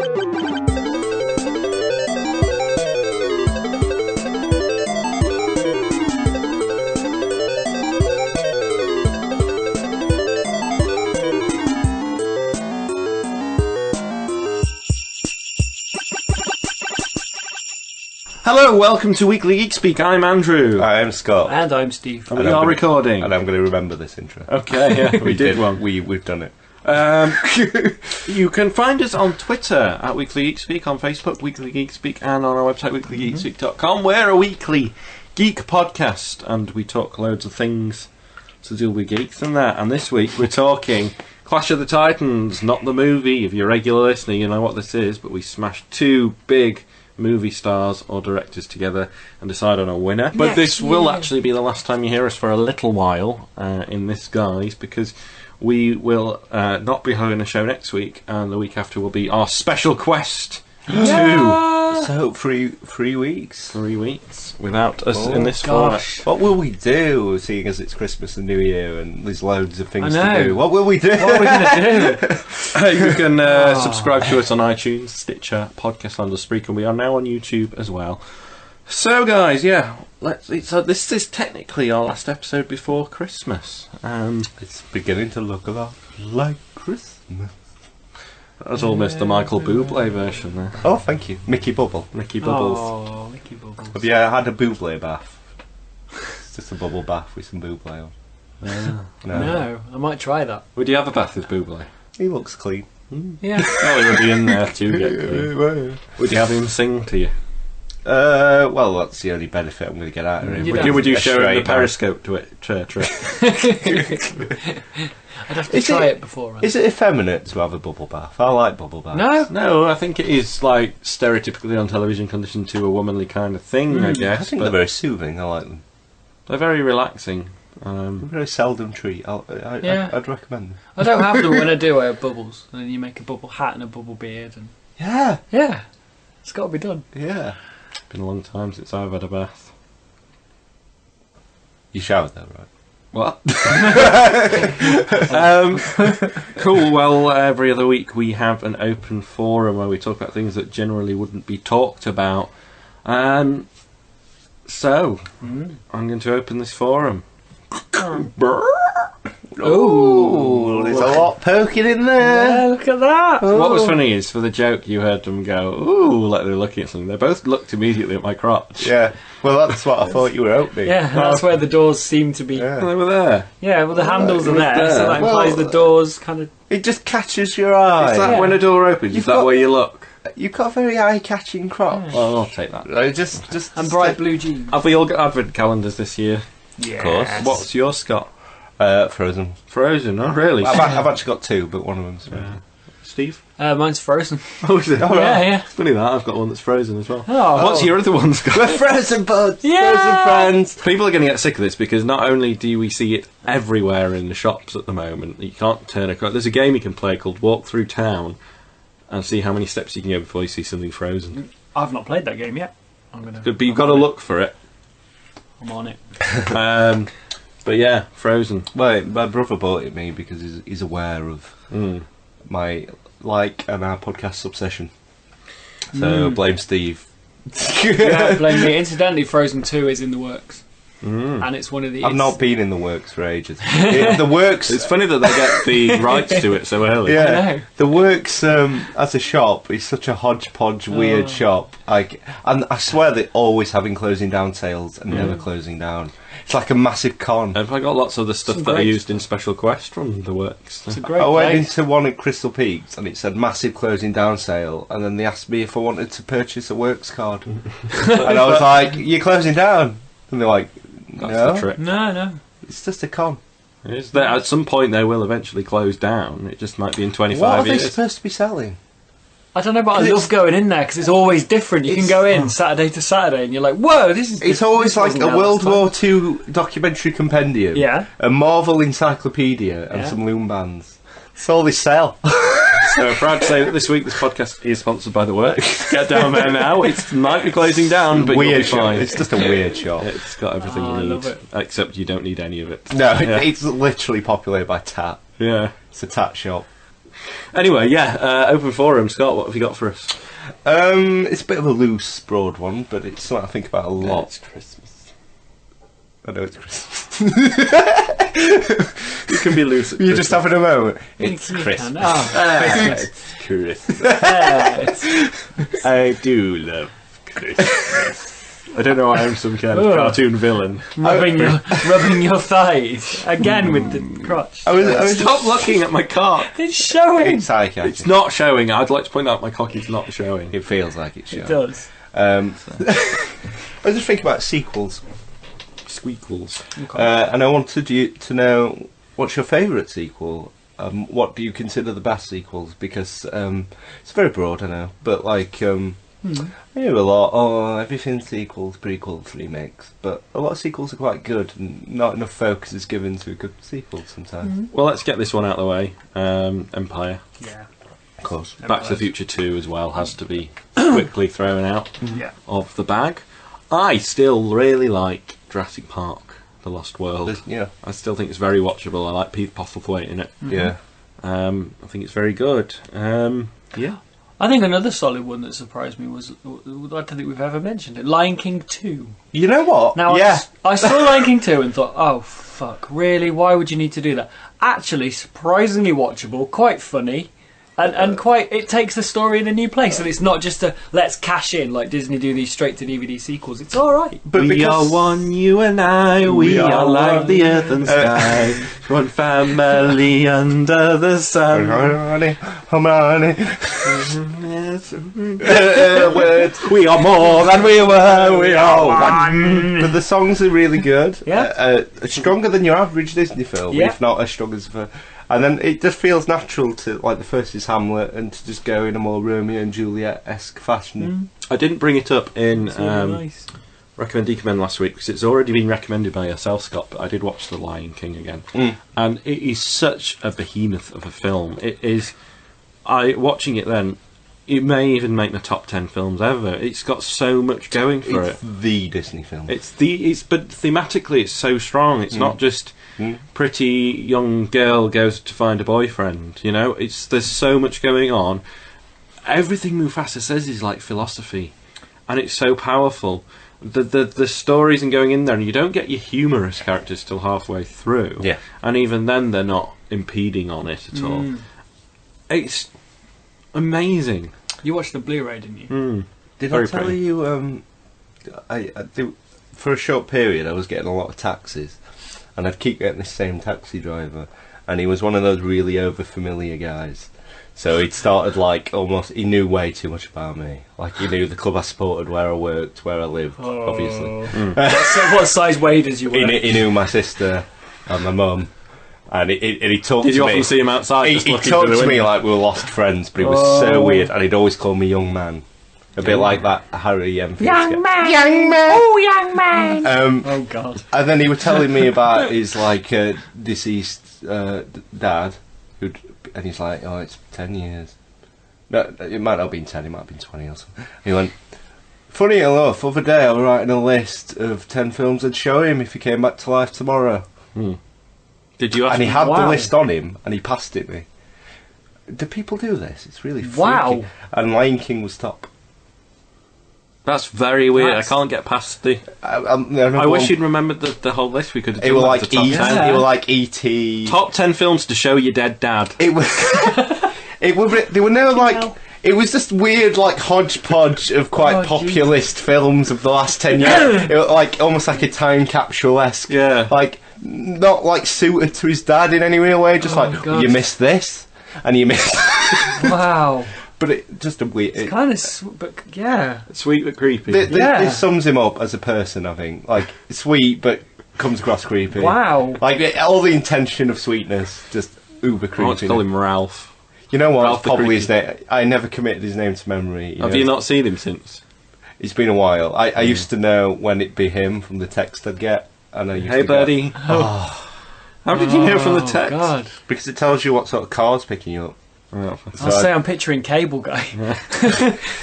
Hello, welcome to Weekly Geek Speak. I'm Andrew. I'm Scott. And I'm Steve. And we are recording. And I'm going to remember this intro. Okay, yeah, we did one. We've done it. You can find us on Twitter at Weekly Geek Speak, on Facebook, Weekly Geek Speak, and on our website, weeklygeekspeak.com. We're a weekly geek podcast, and we talk loads of things to do with geeks and that. And this week we're talking Clash of the Titans, not the movie. If you're a regular listener, you know what this is, but we smashed two big movie stars or directors together and decide on a winner. But this will actually be the last time you hear us for a little while in this guise, because we will not be having a show next week, and the week after will be our special quest 2. So 3 weeks. 3 weeks without us in this format. What will we do, seeing as it's Christmas and New Year and there's loads of things to do? What will we do? What are we going to do? You can subscribe to us on iTunes, Stitcher, Podcast Land, or Spreaker. We are now on YouTube as well. So, guys, this is technically our last episode before Christmas. It's beginning to look a lot like Christmas. That was almost the Michael Bublé version there. Oh, thank you. Mickey Bubbles. Oh, Mickey Bubbles. Have you had a Bublé bath? It's just a bubble bath with some Bublé on. No, I might try that. Would you have a bath with Bublé? He looks clean. Yeah. Well, he would be in there to get clean. Would you have him sing to you? Well, that's the only benefit I'm going to get out of him. Would you show him the Periscope trick? I'd have to try it before. Is it effeminate to have a bubble bath? I like bubble baths. No, I think it is like stereotypically on television conditioned to a womanly kind of thing, I guess. I think they're very soothing. I like them. They're very relaxing. Very seldom treat. I'd recommend them. I don't have them when I do. I have bubbles, and then you make a bubble hat and a bubble beard, and yeah, it's got to be done. Yeah, it's been a long time since I've had a bath. You showered though, right? What? Cool. Well, every other week we have an open forum where we talk about things that generally wouldn't be talked about. So I'm going to open this forum. Oh, there's a lot poking in there. Yeah, look at that. What was funny is, for the joke, you heard them go, ooh, like they were looking at something. They both looked immediately at my crotch. Yeah, well, that's what I thought you were opening. Yeah, that's where the doors seem to be. Yeah. They were there. Yeah, well, the handles are there, so that implies the doors kind of... It just catches your eye. Is that when a door opens? Is that where you look? You've got a very eye-catching crotch. Yeah. Well, I'll take that. And bright blue jeans. Have we all got advent calendars this year? Yeah. Of course. What's yours, Scott? Frozen. Frozen, oh really? I've actually got two, but one of them's Frozen. Steve? Mine's Frozen. Oh, is it? Oh, Yeah. It's funny that, I've got one that's Frozen as well. Oh. What's your other one, Scott? We're Frozen buds! Yeah. Frozen friends! People are going to get sick of this, because not only do we see it everywhere in the shops at the moment, you can't turn a corner. There's a game you can play called Walk Through Town and see how many steps you can go before you see something Frozen. I've not played that game yet. But you've got to look for it. I'm on it. But yeah, Frozen. My brother bought it me because he's aware of my and our podcast obsession. So blame Steve. Yeah, blame me. Incidentally, Frozen 2 is in the works. And it's one of the... I've not been in the works for ages. The works... It's funny that they get the rights to it so early. Yeah, I know. the works as a shop is such a hodgepodge, weird shop. And I swear they're always having closing down sales and never closing down. It's like a massive con. Have I got lots of the stuff that I used in Special Quest from the works? It's a great I went place. into one at Crystal Peaks and it said massive closing down sale, and then they asked me if I wanted to purchase a works card. And I was like, you're closing down? And they're like, no. That's the trick. No. It's just a con. At some point they will eventually close down. It just might be in 25 What are years. they supposed to be selling? I don't know, but I love going in there because it's always different. You can go in Saturday to Saturday and you're like, whoa, this is... It's always like a World War II documentary compendium, a Marvel encyclopedia, and some loom bands. That's all they sell. So I'm proud to say that this week this podcast is sponsored by The Works. Get down there now. It might be closing down, but you'll be fine. It's just a weird shop. It's got everything you need. I love it. Except you don't need any of it. No, it's literally populated by tat. Yeah. It's a tat shop. Anyway, yeah, open forum. Scott, what have you got for us? It's a bit of a loose, broad one, but it's something I think about a lot. It's Christmas. I know it's Christmas. You can be loose. You're just having a moment. It's You Christmas. can. Oh, It's Christmas. it's- I do love Christmas. I don't know why I'm some kind of cartoon villain. rubbing your thighs again with the crotch. I was Stop looking at my cock. It's showing. It's like It's not showing. I'd like to point out my cock is not showing. It feels like it's showing. It does. I was just thinking about sequels, Squeakles. and I wanted you to know what's your favourite sequel. What do you consider the best sequels? Because it's very broad, I know, but like I hear a lot. Oh, everything's sequels, prequels, remakes, but a lot of sequels are quite good, and not enough focus is given to a good sequel sometimes. Well, let's get this one out of the way. Empire. Yeah. Of course. Back to the Future 2 as well has to be quickly thrown out Yeah. of the bag. I still really like Jurassic Park, The Lost World. Yeah. I still think it's very watchable. I like Pete Postlethwaite in it. Yeah. I think it's very good. Yeah. I think another solid one that surprised me was, I don't think we've ever mentioned it, Lion King 2. You know what? Now, yeah. I saw Lion King 2 and thought, oh, fuck, really? Why would you need to do that? Actually, surprisingly watchable, quite funny, and quite, it takes the story in a new place, and it's not just a, let's cash in, like Disney do these straight-to-DVD sequels. It's alright. But We are one, you and I. We are like one. the earth and sky. One family under the sun. We are more than we were. We are one. But the songs are really good. Yeah. Stronger than your average Disney film, Yeah. if not as strong as and then it just feels natural to, like, the first is Hamlet, and to just go in a more Romeo and Juliet-esque fashion. I didn't bring it up in It's really nice. Recommend Decommend last week because it's already been recommended by yourself, Scott, but I did watch The Lion King again. And it is such a behemoth of a film. It is... watching it then, it may even make the top 10 films ever. It's got so much going for It's the Disney film. But thematically it's so strong. It's not just pretty young girl goes to find a boyfriend, you know? There's so much going on. Everything Mufasa says is like philosophy, and it's so powerful. The stories and going in there, and you don't get your humorous characters till halfway through. Yeah. And even then they're not impeding on it at all. It's amazing. You watched the Blu-ray, didn't you? Did Very I tell pretty. you, for a short period I was getting a lot of taxis, and I'd keep getting the same taxi driver, and he was one of those really over-familiar guys. So he'd started, like, almost, he knew way too much about me. Like, he knew the club I supported, where I worked, where I lived, obviously. What size waders you were? He knew my sister and my mum. And he talked Did to you me. often see him outside? He just looking talked through the to me window? like we were lost friends, but he was so weird, and he'd always call me young man. A bit like that Harry Enfield sketch. man! Young man! Oh, young man! Oh God. And then he was telling me about his deceased dad, and he's like, oh, it's 10 years. No, it might not have been 10, it might have been 20 or something. He went, funny enough, other day I was writing a list of 10 films I'd show him if he came back to life tomorrow. Did you ask And he him? had the Wow. list on him, and he passed it me. Do people do this? It's really freaky. Wow. And Lion King was top. That's very weird. That's- I can't get past the... I I wish you'd remembered the whole list. We could have It done were that like as a top 10. Yeah. It were like E.T. Top 10 films to show your dead dad. It was. It were. There were no like. It was just weird, like hodgepodge of quite populist films of the last 10 years. It was like almost like a time capsule-esque. Yeah. Like not like suited to his dad in any real way. Just like God. you missed this, and you missed. Wow. But it just a weird. It's kind of, but yeah. Sweet but creepy. This sums him up as a person, I think. Like sweet, but comes across creepy. Wow. Like all the intention of sweetness, just uber I creepy. want to call him Ralph. You know what? Ralph the Probably Creepy. his name. I never committed his name to memory. Have you not seen him since? It's been a while. I used to know when it'd be him from the text I'd get, and I used Hey, to go, buddy. How did you know from the text? God. because it tells you what sort of car's picking you up. Oh, So I'll say I'm picturing Cable Guy.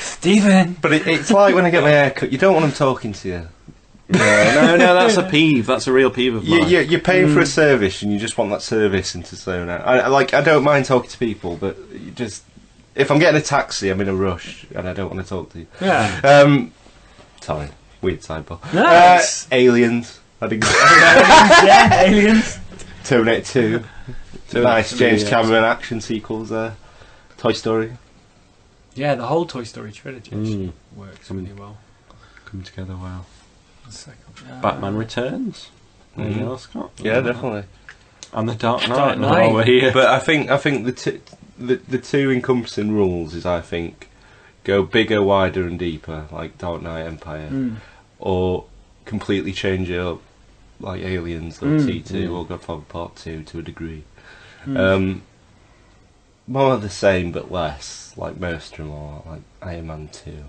Stephen. but it's like when I get my hair cut. You don't want him talking to you. No, that's a peeve. That's a real peeve of mine. You're paying for a service, and you just want that service and to zone out. I don't mind talking to people, but you just if I'm getting a taxi, I'm in a rush, and I don't want to talk to you. Yeah. Sorry, weird sidebar. Nice. Aliens. I think. Yeah, Aliens. Terminator 2. Nice James Cameron action sequels there. Toy Story. Yeah, the whole Toy Story trilogy works really well. Come together well. Second, Batman Returns. Anything else, Scott? Yeah, definitely. And the Dark Knight. Dark Knight. Over here. But I think the two encompassing rules is I think go bigger, wider, and deeper, like Dark Knight Empire, or completely change it up, like Aliens or T2 or Godfather Part 2 to a degree. More of the same but less, like Mercer or like Iron Man 2.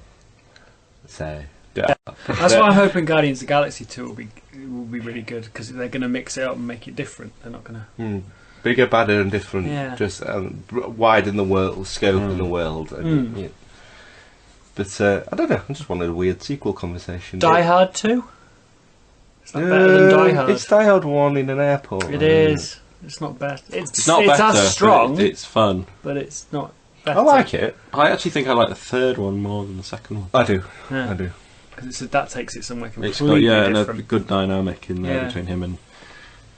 So that's why I'm hoping Guardians of the Galaxy 2 will be really good, because they're going to mix it up and make it different. They're not going to bigger, badder, and different. Yeah. Just widen the world, scope in the world. And, yeah. But I don't know. I just wanted a weird sequel conversation. Die Hard 2. Is that better than Die Hard? It's Die Hard 1 in an airport. It is. It's not bad. It's not better, as strong, but it's fun. but it's not better. I like it. I actually think I like the third one more than the second one. I do. Yeah. I do. Because that takes it somewhere It's completely got and a different. good dynamic in there between him and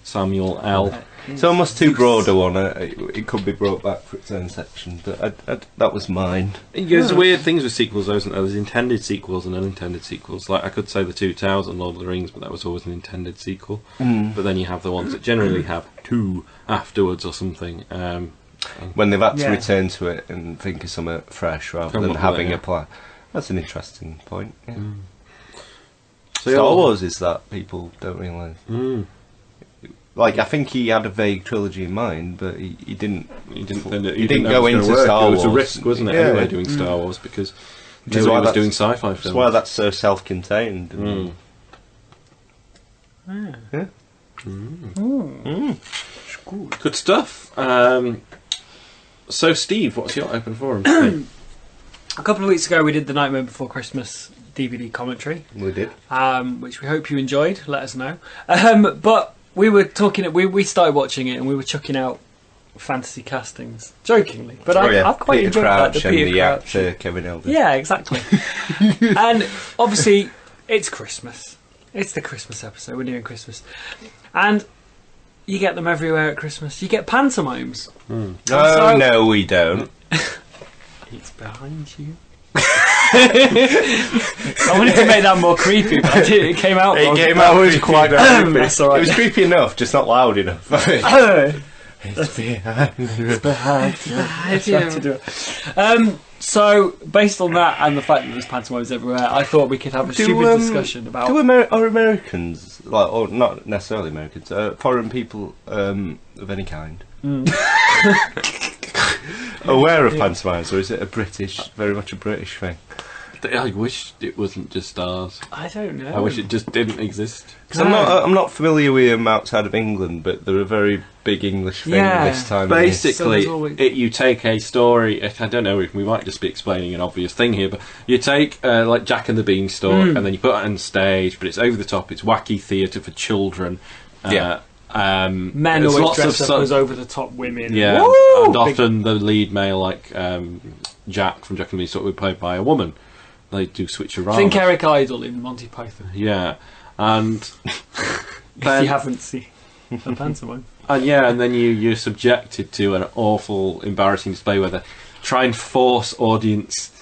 Samuel L. It's almost too broad a one. It could be brought back for its own section, but that was mine. There's weird things with sequels, though, isn't there? There's intended sequels and unintended sequels. Like, I could say the Two Towers and Lord of the Rings, but that was always an intended sequel. But then you have the ones that generally have two afterwards or something. When they've had to return to it and think of something fresh rather than having a plan. That's an interesting point. Yeah. So Star Wars is that people don't realise. Like, I think he had a vague trilogy in mind, but he didn't. He didn't go know it into was gonna work. Star It was a Wars. risk, wasn't it? Yeah. Anyway, doing Star Wars because Which is nobody why was that's- doing sci-fi films. That's why that's so self-contained. Good stuff. So, Steve, what's your open forum today? A couple of weeks ago, we did the Nightmare Before Christmas DVD commentary, We did. which we hope you enjoyed. Let us know. But we were talking. We started watching it, and we were chucking out fantasy castings, jokingly. But I've quite Peter enjoyed Crouch that. The and Peter the Crouch. actor Kevin Eldon. Yeah, exactly. And obviously, it's Christmas. It's the Christmas episode. We're doing Christmas, and you get them everywhere at Christmas. You get pantomimes. Oh, So- no, we don't. It's behind you. I wanted to make that more creepy, but it came out wrong. It came out was quite creepy. That's all right. It was creepy enough, just not loud enough. It's behind you. So, based on that and the fact that there's pantomimes everywhere, I thought we could have a stupid discussion about. Are Americans, or not necessarily Americans, foreign people of any kind, aware of pantomimes, or is it very much a British thing? I wish it wasn't just ours. I don't know. I wish it just didn't exist. Because I'm not familiar with them outside of England, but they're a very big English thing this time. Basically, So there's you take a story. I don't know if we might just be explaining an obvious thing here, but you take like Jack and the Beanstalk, and then you put it on stage, but it's over the top. It's wacky theatre for children. Men there's always lots dress of up as over the top women. Yeah, Woo! and often the lead male, like Jack from Jack and the Beanstalk, would be played by a woman. They do switch around. Think Eric Idle in Monty Python. Yeah, and If then, you haven't seen the pantomime. and then you're subjected to an awful, embarrassing display where they try and force audience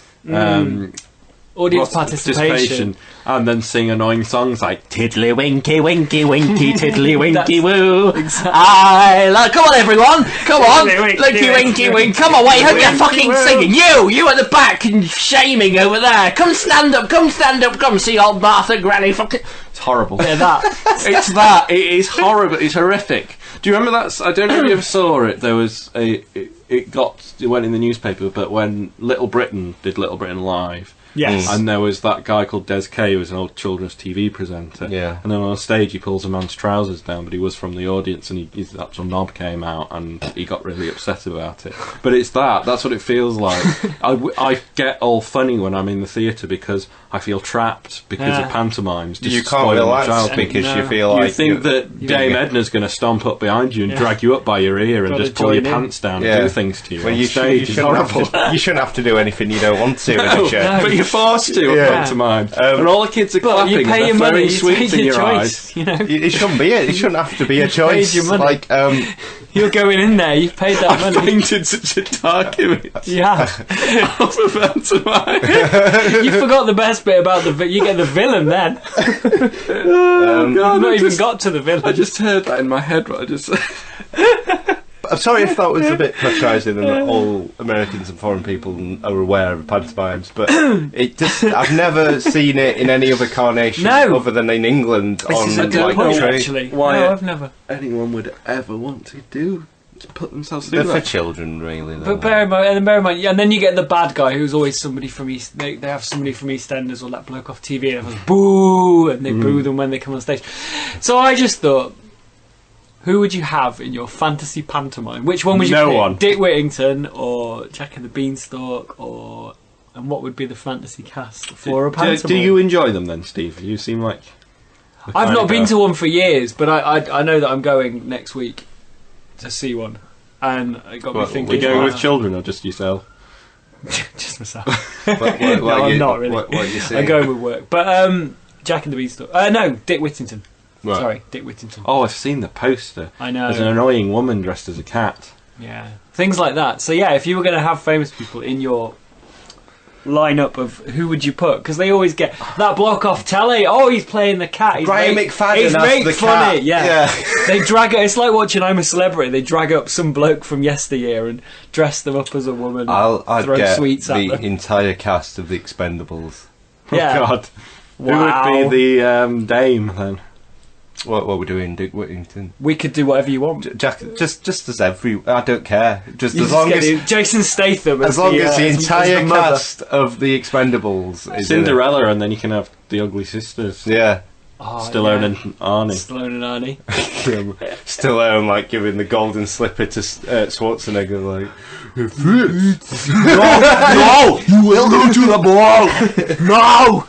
participation and then sing annoying songs like tiddly winky winky winky tiddly winky woo. Exactly. I like. Come on, everyone! Come on! Tiddly winky Winky winky wink! Come on, wait! Who you fucking woo. singing? You at the back and shaming over there! Come stand up! Come stand up! Come see old Martha Granny! Fucking. It's horrible. Yeah, that. It's that. It is horrible. It's horrific. Do you remember that? I don't know if you ever saw it. There was it went in the newspaper, but when Little Britain did Little Britain Live, Yes. And there was that guy called Des Kay, who was an old children's TV presenter. Yeah. And then on stage he pulls a man's trousers down, but he was from the audience, and his actual knob came out, and he got really upset about it. But it's that's what it feels like. I get all funny when I'm in the theatre because I feel trapped because of pantomimes. Just You can't spoiling the relax childhood. because you feel like... You think that Dame Edna's going to stomp up behind you and drag you up by your ear and Gotta just pull your join in. pants down and do things to you Well, on you stage. It's horrible. shouldn't have to do anything you don't want to in a show. But you're forced to Yeah. at pantomime. And all the kids are But clapping you pay and your they're money, throwing you sweets take in your your eyes. choice, you know. It shouldn't be it. It shouldn't have to be a choice. your money. Like, You're going in there, you've paid that I've money. painted such a dark image Yeah. of a pantomime. You forgot the best bit about you get the villain then. God, You've not I even just- got to the villain. I just heard that in my head. But I just I'm sorry if that was a bit patronising and all Americans and foreign people are aware of pantomimes, but I've never seen it in any other carnation No. other than in England This on is a good like point, train. actually. Why- No, I've never. anyone would ever want to do to put themselves through They're for that. children, really. Though. But bear in mind, and then you get the bad guy who's always somebody from East. They have somebody from EastEnders or that bloke off TV, and everyone's boo, and they boo them when they come on stage. So I just thought, who would you have in your fantasy pantomime? Which one would you No pick? one. Dick Whittington or Jack and the Beanstalk, and what would be the fantasy cast for a pantomime? Do you enjoy them then, Steve? You seem like the I've kind not of been guy. to one for years, but I know that I'm going next week to see one, and it got me What, thinking. Are you going wow. with children or just yourself? Just myself. What I'm not really. What are you saying? I'm going with work, but Jack and the Beanstalk. No, Dick Whittington. Right. Sorry, Dick Whittington. Oh, I've seen the poster. I know. There's an annoying woman dressed as a cat. Yeah, things like that. So yeah, if you were going to have famous people in your lineup of who would you put? Because they always get that block off telly. Oh, he's playing the cat. He's Brian make- McFadden he's as make the funny. cat. Yeah. They drag it. It's like watching I'm a Celebrity. They drag up some bloke from yesteryear and dress them up as a woman. I'd throw get sweets at the them. entire cast of The Expendables. Yeah. Oh, God. Wow. Who would be the dame then? What we're doing, Dick Whittington. We could do whatever you want. Jack, just as I don't care. Just You as just long get as the- Jason Statham as long as the as entire the mother. cast of The Expendables is in it. Cinderella, and then you can have the ugly sisters. Yeah. Oh, Stallone yeah. and Arnie. Stallone and Arnie. Stallone like giving the golden slipper to Schwarzenegger like No! You will go to the ball! No!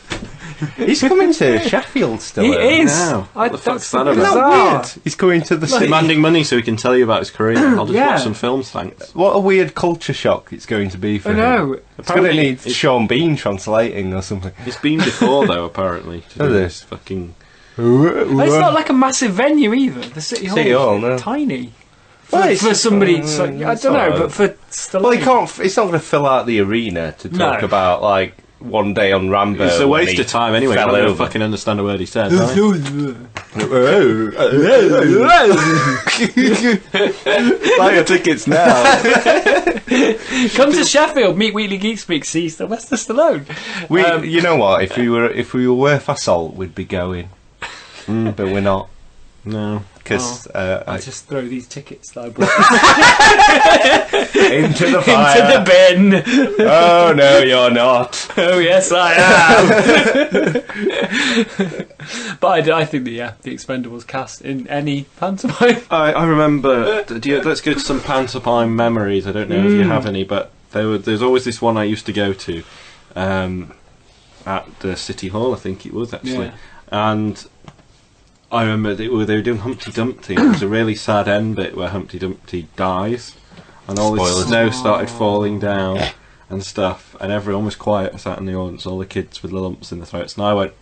he's coming to Sheffield still. He is. Wow. What the fuck's that Isn't about? that bizarre. weird? He's coming to the city. Demanding money so he can tell you about his career. I'll just Yeah. watch some films, thanks. What a weird culture shock it's going to be for I him. know. It's going to Apparently need it's- Sean Bean translating or something. It's been before, though, apparently. To do Has it? this fucking... And it's not like a massive venue either. The City Hall. City Hall, no. Tiny. Well, For, it's- for somebody, so, I it's don't know, alright. but for Stallone. Well, he can't. It's not going to fill out the arena to talk No. about like one day on Rambo. It's a when waste he of time anyway. fell I'm not going to over. fucking understand a word he says, are you? Buy your tickets now. Come to Sheffield, meet Weekly Geek Speak, see Sylvester Stallone. You know what? If we were worth our salt, we'd be going. But we're not No. because I'll just throw these tickets that I bought into the fire. into the bin. Oh no, you're not. Oh yes, I am. But I think the Expendables cast in any pantomime. I remember... let's go to some pantomime memories. I don't know if you have any, but there's always this one I used to go to at the City Hall, I think it was, actually. Yeah. And I remember they were doing Humpty Dumpty. It was a really sad end bit where Humpty Dumpty dies, and all this Spoilers. snow started falling down and stuff, and everyone was quiet, sat in the audience, all the kids with the lumps in their throats, and I went,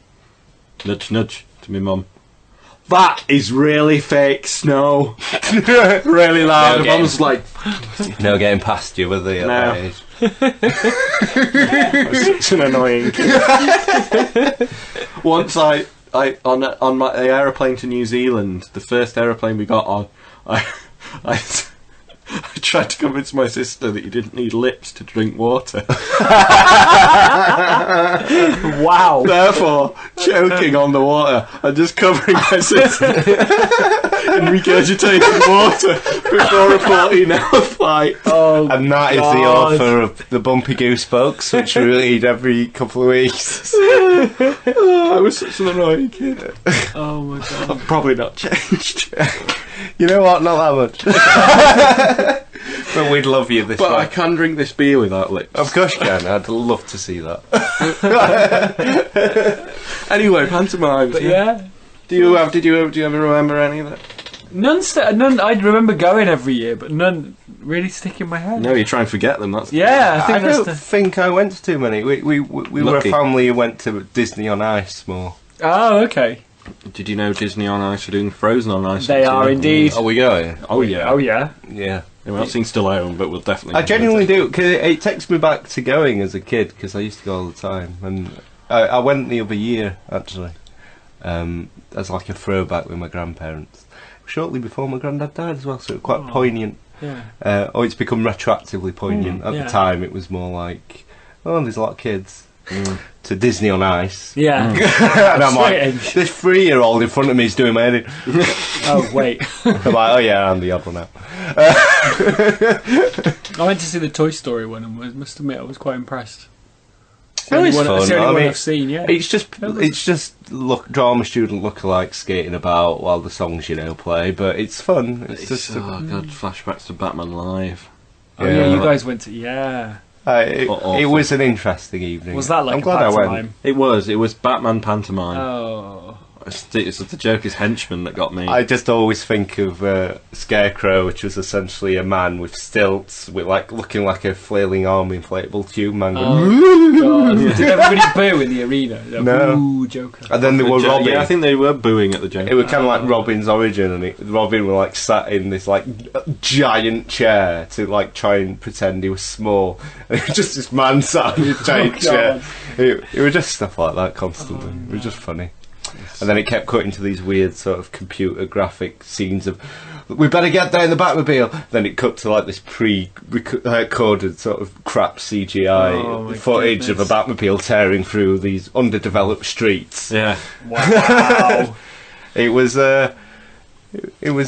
nudge, nudge, to my mum. That is really fake snow. Really loud. Yeah, I was like, No getting past you, were they? At No. that age? such an annoying kid. Once on my the aeroplane to New Zealand, the first aeroplane we got on, I tried to convince my sister that you didn't need lips to drink water. Wow. Therefore, choking on the water and just covering my sister. and regurgitated water before a 14-hour flight. Oh, And that is the God. author of the Bumpy Goose books, which we read every couple of weeks. Oh, I was such an annoying kid. Oh my God. I've probably not changed. You know what? Not that much. But we'd love you this But I way. can drink this beer without lips. Of course you can. I'd love to see that. Anyway, pantomimes. But yeah. Do you ever remember any of it? None. I remember going every year, but none really stick in my head. No, you try and forget them. That's Yeah, I think that's don't the. think I went to too many. We were a Lucky. family who went to Disney on Ice more. Oh, okay. Did you know Disney on Ice are doing Frozen on Ice? They next are year? indeed. Oh, we go. Oh yeah. Oh yeah. Yeah. We've not seen Stallone, but we'll definitely. I genuinely do, because it takes me back to going as a kid, because I used to go all the time. And I went the other year, actually, as like a throwback with my grandparents. Shortly before my granddad died as well, so it was quite poignant. Yeah. It's become retroactively poignant. At yeah. the time, it was more like, oh, there's a lot of kids. To Disney on Ice. Yeah. And I'm like, Strange. this 3-year-old in front of me is doing my head in. Oh wait. I'm like, oh yeah, I'm the odd one out. I went to see the Toy Story one, and must admit I was quite impressed. It's the It only was one, it's fun. the only I one mean, I've seen. Yeah. It's just drama student lookalikes skating about while the songs play, but it's fun. It's just oh god, flashbacks to Batman Live. Oh yeah, yeah. you guys went to it was an interesting evening. Was that like I'm a glad I went. pantomime? It was Batman pantomime. Oh. It's the Joker's henchman that got me. I just always think of Scarecrow, which was essentially a man with stilts, with looking like a flailing arm inflatable tube man. Oh, God. Did everybody boo in the arena? No. Ooh, Joker. And then there were Robin. Yeah, I think they were booing at the Joker. It was kind of like Robin's origin, and Robin were sat in this giant chair to try and pretend he was small. And it was just this man sat in a giant chair. It was just stuff like that constantly. It was just funny. And then it kept cutting to these weird sort of computer graphic scenes of, we better get there in the Batmobile. Then it cut to this pre-recorded sort of crap CGI footage of a Batmobile tearing through these underdeveloped streets. Yeah. Wow. It was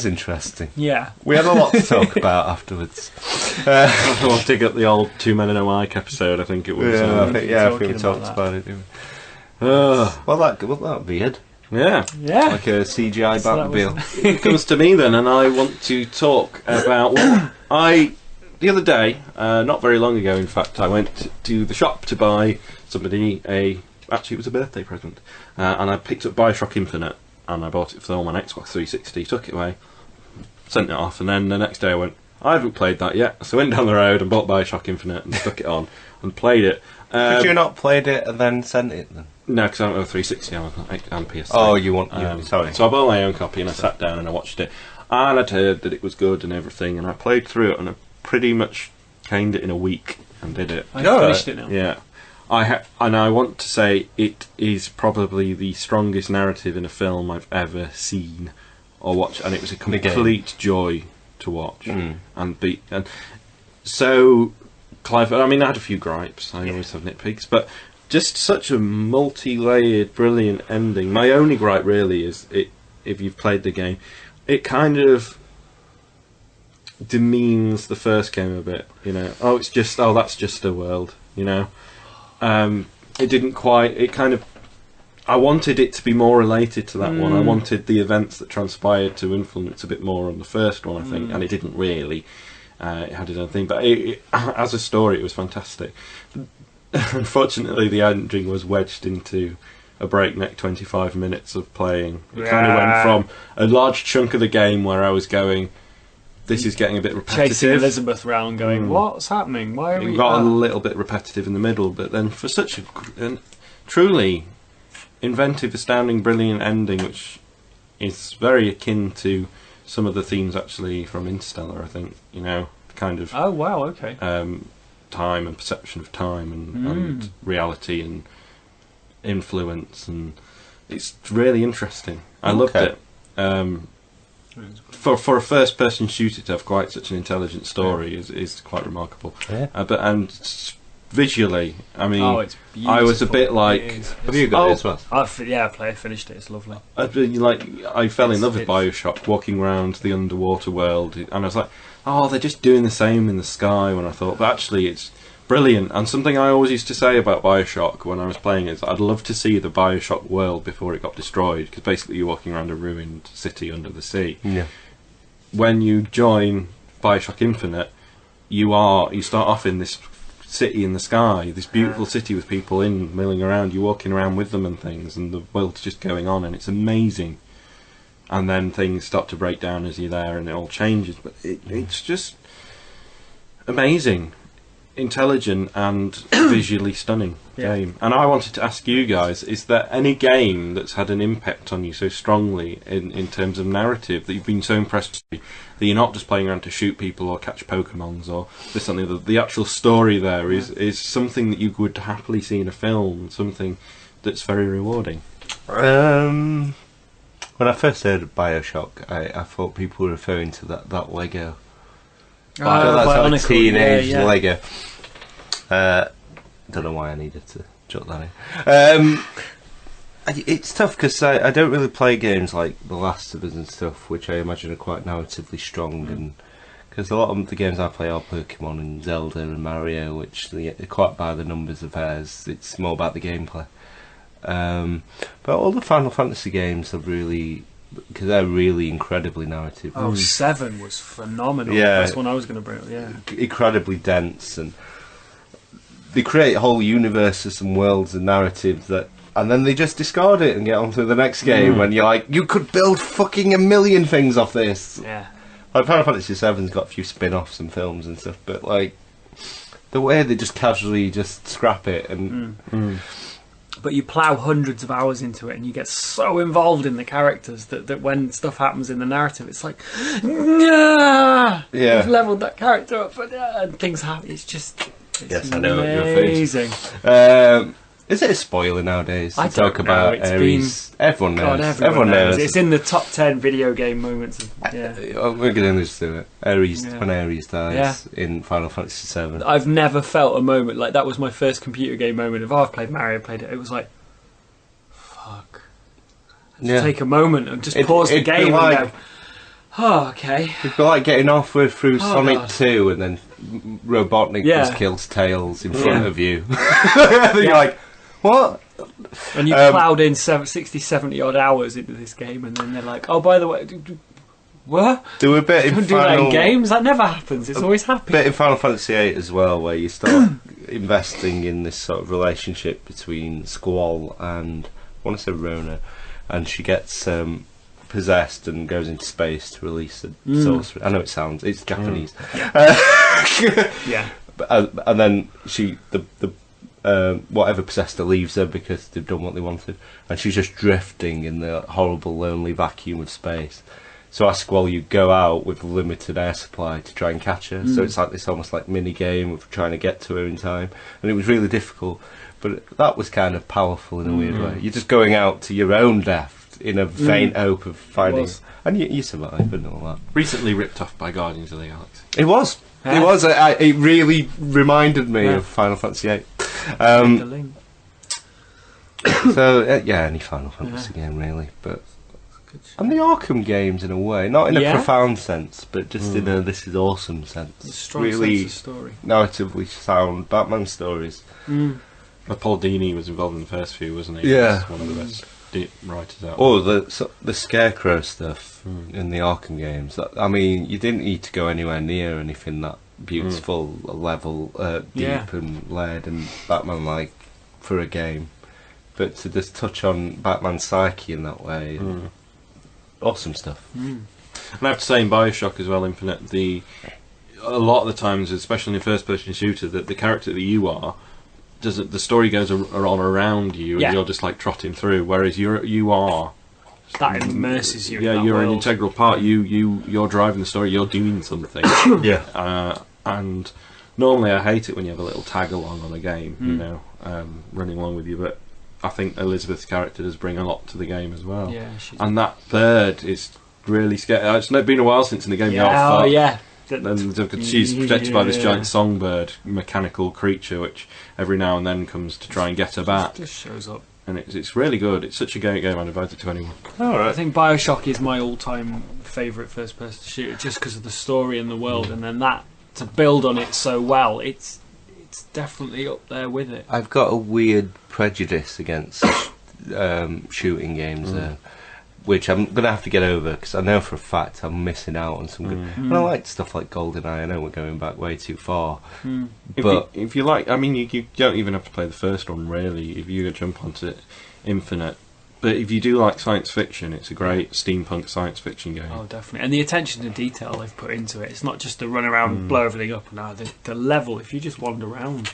interesting. Yeah. We had a lot to talk about afterwards. I'll dig up the old Two Men in a Mic episode. I think it was. I think we talking talked about about it. Didn't we? Well, That'd be it. yeah. Yeah. Like a CGI So that was- Batmobile. It comes to me then, and I want to talk about the other day, not very long ago, in fact, I went to the shop to buy somebody actually it was a birthday present, and I picked up Bioshock Infinite, and I bought it for on my Xbox 360, took it away, sent it off, and then the next day I went, I haven't played that yet, so I went down the road and bought Bioshock Infinite and stuck it on and played it. Could you not played it and then sent it then? No, because I don't have a 360, I'm PS3. Oh, you want... sorry. So I bought my own copy and I sat down and I watched it, and I'd heard that it was good and everything, and I played through it and I pretty much caned it in a week and did it. I Oh, finished it now. Yeah. And I want to say it is probably the strongest narrative in a film I've ever seen or watched, and it was a complete joy to watch. And so Clive, I mean, I had a few gripes. I always have nitpicks, but just such a multi-layered, brilliant ending. My only gripe really is it. If you've played the game, it kind of demeans the first game a bit. That's just a world. It didn't quite. It kind of. I wanted it to be more related to that one. I wanted the events that transpired to influence a bit more on the first one, I think, and it didn't really. It had its own thing, but as a story, it was fantastic. Unfortunately, the ending was wedged into a breakneck 25 minutes of playing. It kind of went from a large chunk of the game where I was going, this is getting a bit repetitive. Chasing Elizabeth round going, what's happening? Why are we... It got a little bit repetitive in the middle, but then for such a truly inventive, astounding, brilliant ending, which is very akin to some of the themes actually from Interstellar, I think, kind of... Oh, wow, okay. Time and perception of time and reality and influence, and it's really interesting. I loved it. For a first person shooter to have quite such an intelligent story is quite remarkable. Yeah. But visually, I mean, Oh, it's beautiful. I was a bit like, Have you got it as well? I finished it. It's lovely. I fell in love with It's- Bioshock, walking around the underwater world, and I was like, oh, they're just doing the same in the sky. When I thought, but actually, it's brilliant. And something I always used to say about Bioshock when I was playing is, I'd love to see the Bioshock world before it got destroyed, because basically you're walking around a ruined city under the sea. Yeah. When you join Bioshock Infinite, you start off in this city in the sky, this beautiful city with people milling around. You're walking around with them and things, and the world's just going on, and it's amazing. And then things start to break down as you're there, and it all changes. But it's just amazing, intelligent, and visually stunning game. And I wanted to ask you guys: is there any game that's had an impact on you so strongly in terms of narrative that you've been so impressed with, that you're not just playing around to shoot people or catch Pokemons or this something that the actual story there is something that you would happily see in a film, something that's very rewarding? When I first heard of Bioshock, I thought people were referring to that Lego. That's like Bionicle, teenage yeah. Lego. Don't know why I needed to jot that in. It's tough because I don't really play games like The Last of Us and stuff, which I imagine are quite narratively strong, and because a lot of the games I play are Pokemon and Zelda and Mario, which are quite by the numbers affairs. It's more about the gameplay. But all the Final Fantasy games are really, because they're really incredibly narrative. Oh, 7 was phenomenal. Yeah. That's one I was going to bring up. Yeah. Incredibly dense, and they create whole universes and worlds and narratives and then they just discard it and get on to the next game. And you're like, you could build fucking a million things off this. Yeah. Like Final Fantasy VII's got a few spin-offs and films and stuff, but like the way they just casually just scrap it and. But you plough hundreds of hours into it, and you get so involved in the characters that when stuff happens in the narrative, it's like, yeah, we've levelled that character up, and things happen. It's Yes, I know what you're referring to. amazing. Is it a spoiler nowadays to I talk don't know, about it's Ares? Everyone knows. God, everyone knows. It's in the top 10 video game moments. We're going to just do it. Ares, Yeah. when Ares dies in Final Fantasy VII. I've never felt a moment like that. Was my first computer game moment of, I've played Mario, played it. It was like, fuck. Just take a moment and just pause the game and go, oh, okay. It'd be like getting halfway through Sonic God. 2 and then Robotnik just kills Tails in front of you. Then you're like, what? And you ploughed in 60, 70 odd hours into this game, and then they're like, oh, by the way, what? Do a bit in Don't do that in games. That never happens. It's always happy. Bit in Final Fantasy VIII as well, where you start investing in this sort of relationship between Squall and, I want to say Rona, and she gets possessed and goes into space to release a sorcery. I know it's Japanese. Yeah. And then whatever possessed her leaves her because they've done what they wanted, and she's just drifting in the horrible, lonely vacuum of space. So as Squall, you go out with limited air supply to try and catch her. So it's like this almost like mini game of trying to get to her in time, and it was really difficult. But that was kind of powerful in a weird way. You're just going out to your own death in a faint hope of finding, and you survive and all that. Recently ripped off by Guardians of the Galaxy. It was. Yeah. It was. It really reminded me of Final Fantasy VIII. The link. So any Final Fantasy game really, but and the Arkham games in a way, not in a profound sense, but just in a this is awesome sense. A strong really sense of story. narratively sound Batman stories. Paul Dini was involved in the first few, wasn't he? Yeah. He was one of the best writers out. Oh, the Scarecrow stuff in the Arkham games. I mean, you didn't need to go anywhere near anything that beautiful, level, deep and layered and Batman-like for a game. But to just touch on Batman's psyche in that way, awesome stuff. And I have to say, in Bioshock as well, Infinite, a lot of the times, especially in a first-person shooter, that the character that you are, the story goes on around you, and you're just like trotting through. Whereas you are that immerses you. Yeah, in that you're world. an integral part. You're driving the story. You're doing something. And normally I hate it when you have a little tag along on a game, you know, running along with you. But I think Elizabeth's character does bring a lot to the game as well. Yeah, and that bird is really scary. It's been a while since in the game. And she's protected by this giant songbird, mechanical creature, which every now and then comes to try and get her back. Just shows up. And it's really good. It's such a great game. I'd advise it to anyone. I think Bioshock is my all-time favourite first-person shooter, just because of the story and the world, and then that to build on it so well. It's definitely up there with it. I've got a weird prejudice against shooting games there, which I'm going to have to get over, because I know for a fact I'm missing out on some good... And I like stuff like GoldenEye. I know we're going back way too far. But if you like, I mean, you don't even have to play the first one, really, if you jump onto Infinite. But if you do like science fiction, it's a great steampunk science fiction game. Oh, definitely. And the attention to detail they've put into it. It's not just to run around and blow everything up. No, the level, if you just wander around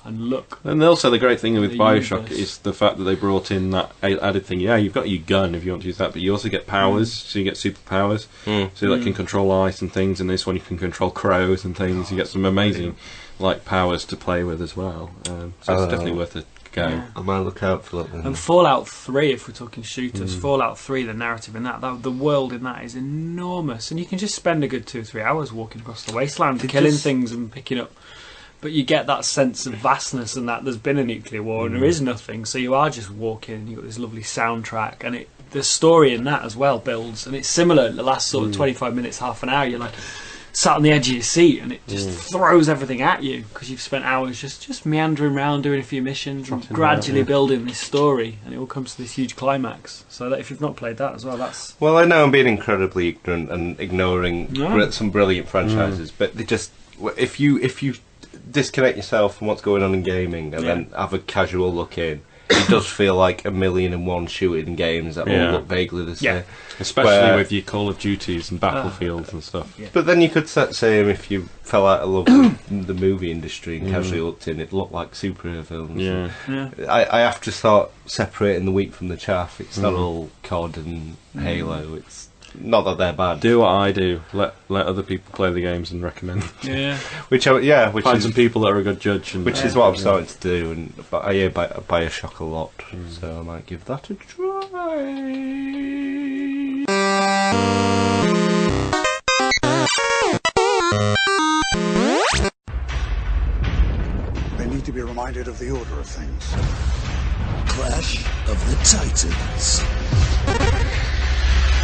and look. And also the great thing with Bioshock universe. is the fact that they brought in that added thing. Yeah, you've got your gun if you want to use that, but you also get powers, so you get superpowers. So that can control ice and things, and this one you can control crows and things. You get some amazing powers to play with as well. So it's definitely worth a go. Yeah. I might look out for that. And Fallout 3, if we're talking shooters, Fallout 3, the narrative in that, the world in that is enormous, and you can just spend a good 2 or 3 hours walking across the wasteland, killing things and picking up. But you get that sense of vastness and that there's been a nuclear war and there is nothing, so you are just walking and you've got this lovely soundtrack, and the story in that as well builds, and it's similar. The last sort of 25 minutes, half an hour, you're like sat on the edge of your seat, and it just throws everything at you because you've spent hours just meandering around doing a few missions and gradually building this story, and it all comes to this huge climax. So that if you've not played that as well, that's... Well, I know I'm being incredibly ignorant and ignoring some brilliant franchises, but they just... If you disconnect yourself from what's going on in gaming and then have a casual look in, it does feel like 1,000,001 shooting games that all look vaguely the same. Especially with your Call of Duties and Battlefields and stuff. But then you could say if you fell out of love with the movie industry and casually looked in, it looked like superhero films. I have to start separating the wheat from the chaff. It's not all COD and Halo. It's not that they're bad. Do what I do. Let other people play the games and recommend. Which Find some people that are a good judge. And which is what I'm starting to do. And I hear Bioshock a lot, so I might give that a try. They need to be reminded of the order of things. Clash of the Titans.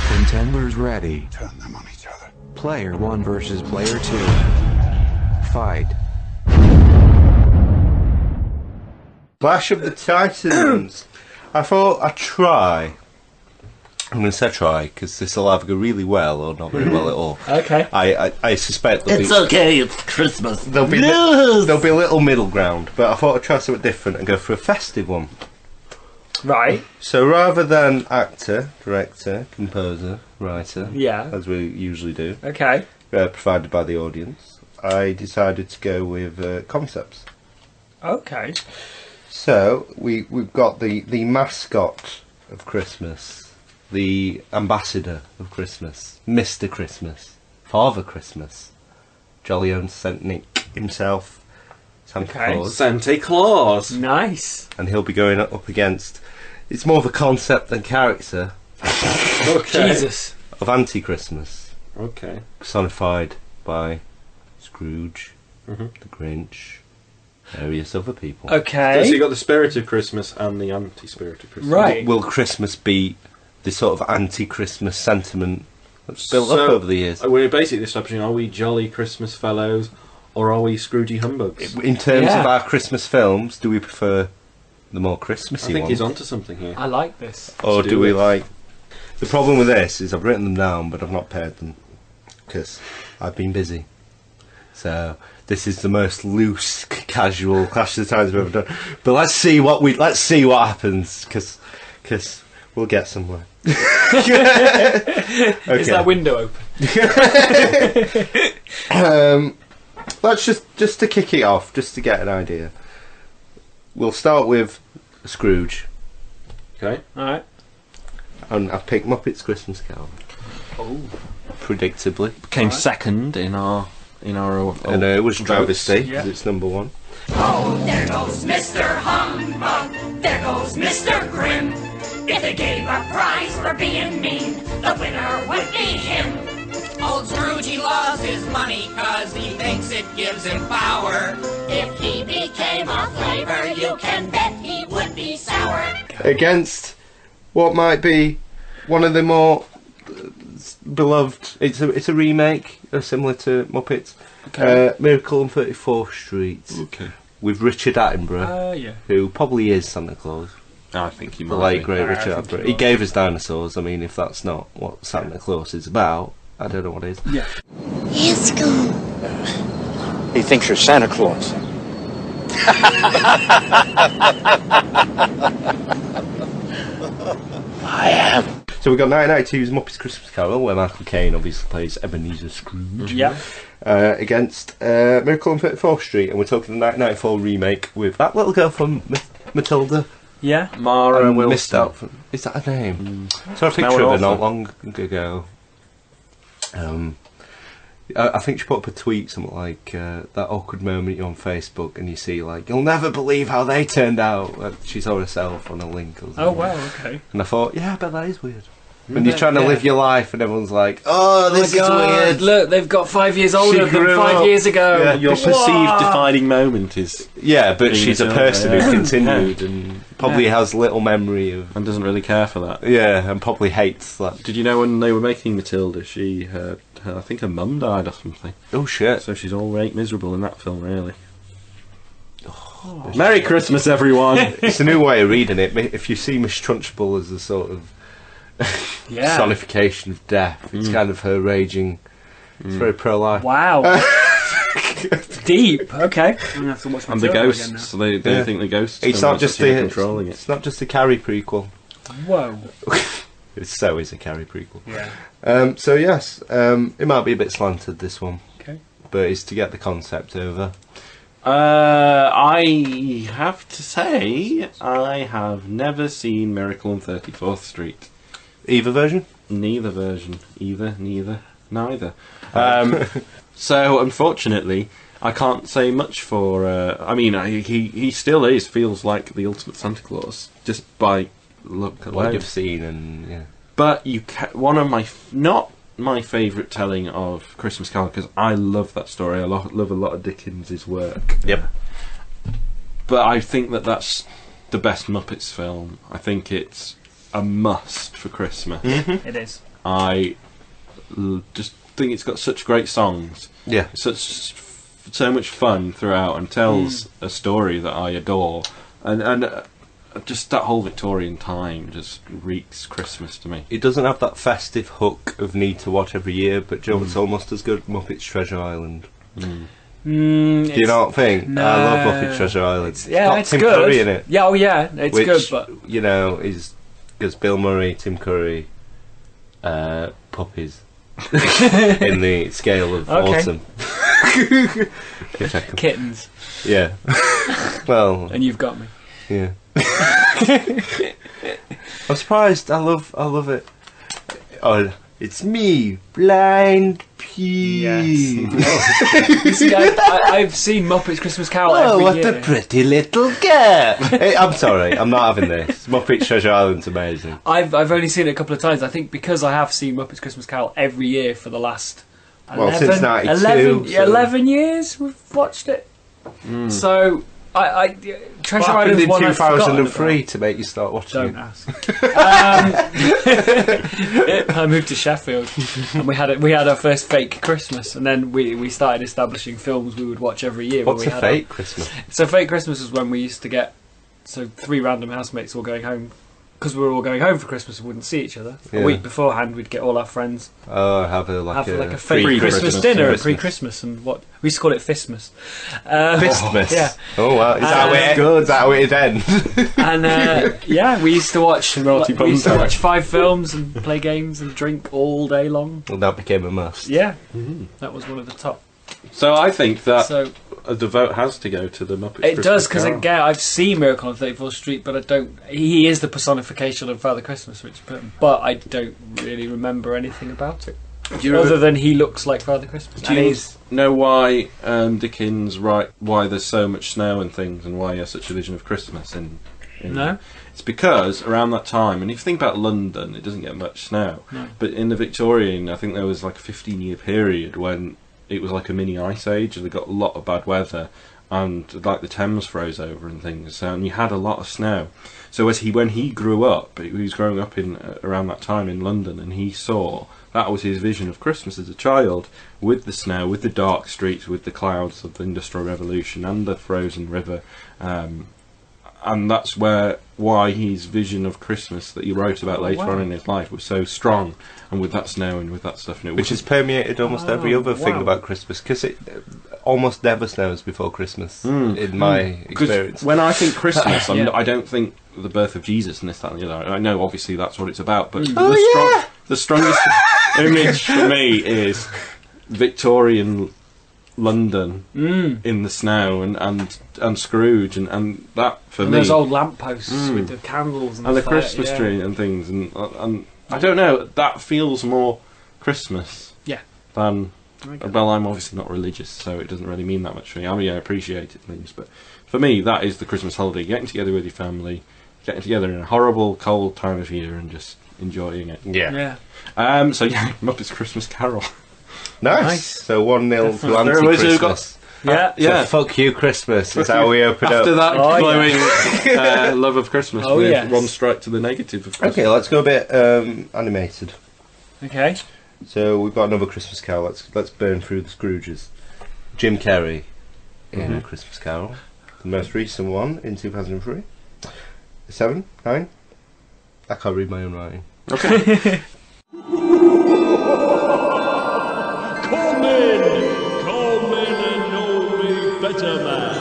Contenders ready. Turn them on each other. Player 1 versus Player 2. Fight. Clash of the Titans. I thought I'd try. I'm going to say try, because this will either go really well or not very well at all. Okay. I suspect there'll It's okay, it's Christmas. there'll be there'll be a little middle ground, but I thought I'd try something different and go for a festive one. Right. So rather than actor, director, composer, writer, Yeah. as we usually do, Okay. provided by the audience, I decided to go with concepts. Okay. So we've got the mascot of Christmas, the ambassador of Christmas, Mr. Christmas, Father Christmas, jolly old Saint Nick himself, Santa Claus, Santa Claus. Nice. and he'll be going up against. It's more of a concept than character Jesus. of Anti-Christmas, Okay. personified by Scrooge, the Grinch, various other people. Okay. So you got the spirit of Christmas and the anti-spirit of Christmas. Right. Will Christmas be the sort of anti-Christmas sentiment that's built up over the years? We're basically establishing: are we jolly Christmas fellows, or are we Scroogey humbugs? In terms Yeah. of our Christmas films, do we prefer the more Christmassy I think ones? he's onto something here. I like this. Or Let's do do we it. like... The problem with this is I've written them down, but I've not paired them, because I've been busy. So this is the most loose, casual Clash of the Titans we've ever done. But let's see what happens, because we'll get somewhere. Is that window open? Let's just to kick it off, just to get an idea. We'll start with Scrooge, Okay. Alright. and I've picked Muppets Christmas Carol. Oh. Predictably, Came second in our. and it was travesty because Yeah. it's number one. Oh, there goes Mr. Humbug, there goes Mr. Grim. If they gave a prize for being mean, the winner would be him. Old Scroogey lost his mind. honey 'cause he thinks it gives him power. If he became a flavor, you can bet he would be sour. Against what might be one of the more beloved, it's a remake, similar to Muppets. Miracle on 34th Street. Okay. With Richard Attenborough, Yeah. who probably is Santa Claus. I think he The might late be. great I Richard think Attenborough. he He gave us dinosaurs. I mean, if that's not what Santa Claus is about, I don't know what is. Yeah. Let's go. He thinks you're Santa Claus. I am. So we've got 1992's Muppets Christmas Carol, where Michael Caine obviously plays Ebenezer Scrooge. Yeah. Against Miracle on 34th Street, and we're talking the 1994 remake with that little girl from Matilda. Yeah. Mara Wilson. Missed out. Is that her name? Saw a Now picture an of her not author. long ago. I think she put up a tweet, something like that awkward moment you're on Facebook and you see like, you'll never believe how they turned out. She saw herself on a link or something. Oh wow. Okay. And I thought, yeah, I bet that is weird. When you're trying to Yeah. live your life and everyone's like, oh, this Oh my is God, weird. Look, they've got 5 years older She than grew 5 up. years ago. Yeah. Your perceived defining moment is, Yeah, but Being she's a Matilda, person yeah. who continued and probably has little memory of. and doesn't really care for that. Yeah, and probably hates that. Did you know when they were making Matilda, I think her mum died or something. Oh shit. So she's all right miserable in that film, really. Merry Christmas, everyone! It's a new way of reading it. If you see Miss Trunchbull as a sort of Yeah. personification of death, it's kind of her raging. It's very pro-life. Wow. Deep. Okay. I'm gonna have to watch And the Matilda again ghosts, they think the ghosts It's are not just actually the controlling it. It's not just a Carrie prequel. now. Whoa. It so is a Carrie prequel. Yeah. So yes, it might be a bit slanted, this one, Okay. but it's to get the concept over. I have to say, I have never seen Miracle on 34th Street. Either version. Neither version. Neither. So, unfortunately, I can't say much for... I mean, he still feels like the ultimate Santa Claus, just by look What alone. you've seen and yeah. But one of my... Not my favourite telling of Christmas Carol, because I love that story. I love a lot of Dickens' work. Yep. But I think that's the best Muppets film. I think it's a must for Christmas. It is. I just think it's got such great songs, Yeah. so much fun throughout, and tells a story that I adore, and just that whole Victorian time just reeks Christmas to me. It doesn't have that festive hook of need to watch every year, but Joe, it's almost as good as Muppets Treasure Island. Do you not think? No. I love Muppets Treasure Island. Yeah, got it's Tim good. Curry in it. Yeah, oh yeah, it's which, good, but you know, is because Bill Murray, Tim Curry, puppies in the scale of Okay. autumn. If I can- kittens, yeah. Well, and you've got me. yeah. I'm surprised. I love it. Oh, it's me, Blind Pete. You see, I've seen Muppets Christmas Carol Oh, every what year. a pretty little girl! Hey, I'm sorry, I'm not having this. Muppets Treasure Island's amazing. I've only seen it a couple of times. I think because I have seen Muppets Christmas Carol every year for the last 11, Well, since 92, 11, so- 11 years we've watched it. So Treasure What happened Island's in one I've forgotten 2003 about. to make you start watching Don't it? ask. I moved to Sheffield, and we had our first fake Christmas, and then we started establishing films we would watch every year. What's when we a had fake Christmas? So fake Christmas was when we used to get three random housemates all going home. Because we were all going home for Christmas and wouldn't see each other. Yeah. A week beforehand, we'd get all our friends Oh, have a fake pre-Christmas Christmas dinner Christmas. and pre-Christmas, and what we used to call it Fistmas. Fistmas. Yeah. Oh wow, is that good. Is that how it'd end? And yeah, we used to watch. Naughty We used to bum watch 5 films and play games and drink all day long. Well, that became a must. Yeah, that was one of the top. So I think that So the vote has to go to the Muppets. it Christmas does, because Carol. again, I've seen Miracle on 34th Street, but I don't. He is the personification of Father Christmas, but I don't really remember anything about it. Other than he looks like Father Christmas. Do And you he's know why Dickens why there's so much snow and things, and why he has such a vision of Christmas in no. It's because around that time, and if you think about London, it doesn't get much snow. No. But in the Victorian, I think there was like a 15-year period when it was like a mini ice age. They got a lot of bad weather, and like the Thames froze over and things, and you had a lot of snow. So when he grew up, he was growing up in around that time in London, and he saw that was his vision of Christmas as a child, with the snow, with the dark streets, with the clouds of the Industrial Revolution and the frozen river. And that's why his vision of Christmas that he wrote about later on in his life was so strong, and with that snow and with that stuff. And which has permeated almost every other thing about Christmas, because it almost never snows before Christmas, in my experience. When I think Christmas, I don't think the birth of Jesus and this, that, and the other. I know obviously that's what it's about, but the strongest image for me is Victorian London in the snow and Scrooge and that for me. Those old lampposts with the candles and the Christmas tree and things and I don't know, that feels more Christmas than well, I'm obviously not religious, so it doesn't really mean that much for me. I mean, I appreciate it things, but for me that is the Christmas holiday, getting together with your family, getting together in a horrible cold time of year and just enjoying it. So Muppets Christmas Carol. Nice. So 1-0 to anti-Christmas. So fuck you, Christmas. Is how we open up. After that glowing love of Christmas, one strike to the negative of Christmas. Okay, let's go a bit animated. Okay. So we've got another Christmas Carol. Let's burn through the Scrooges. Jim Carrey in A Christmas Carol, the most recent one in 2003. 7, 9. I can't read my own writing. Okay. Come in and know me better, man.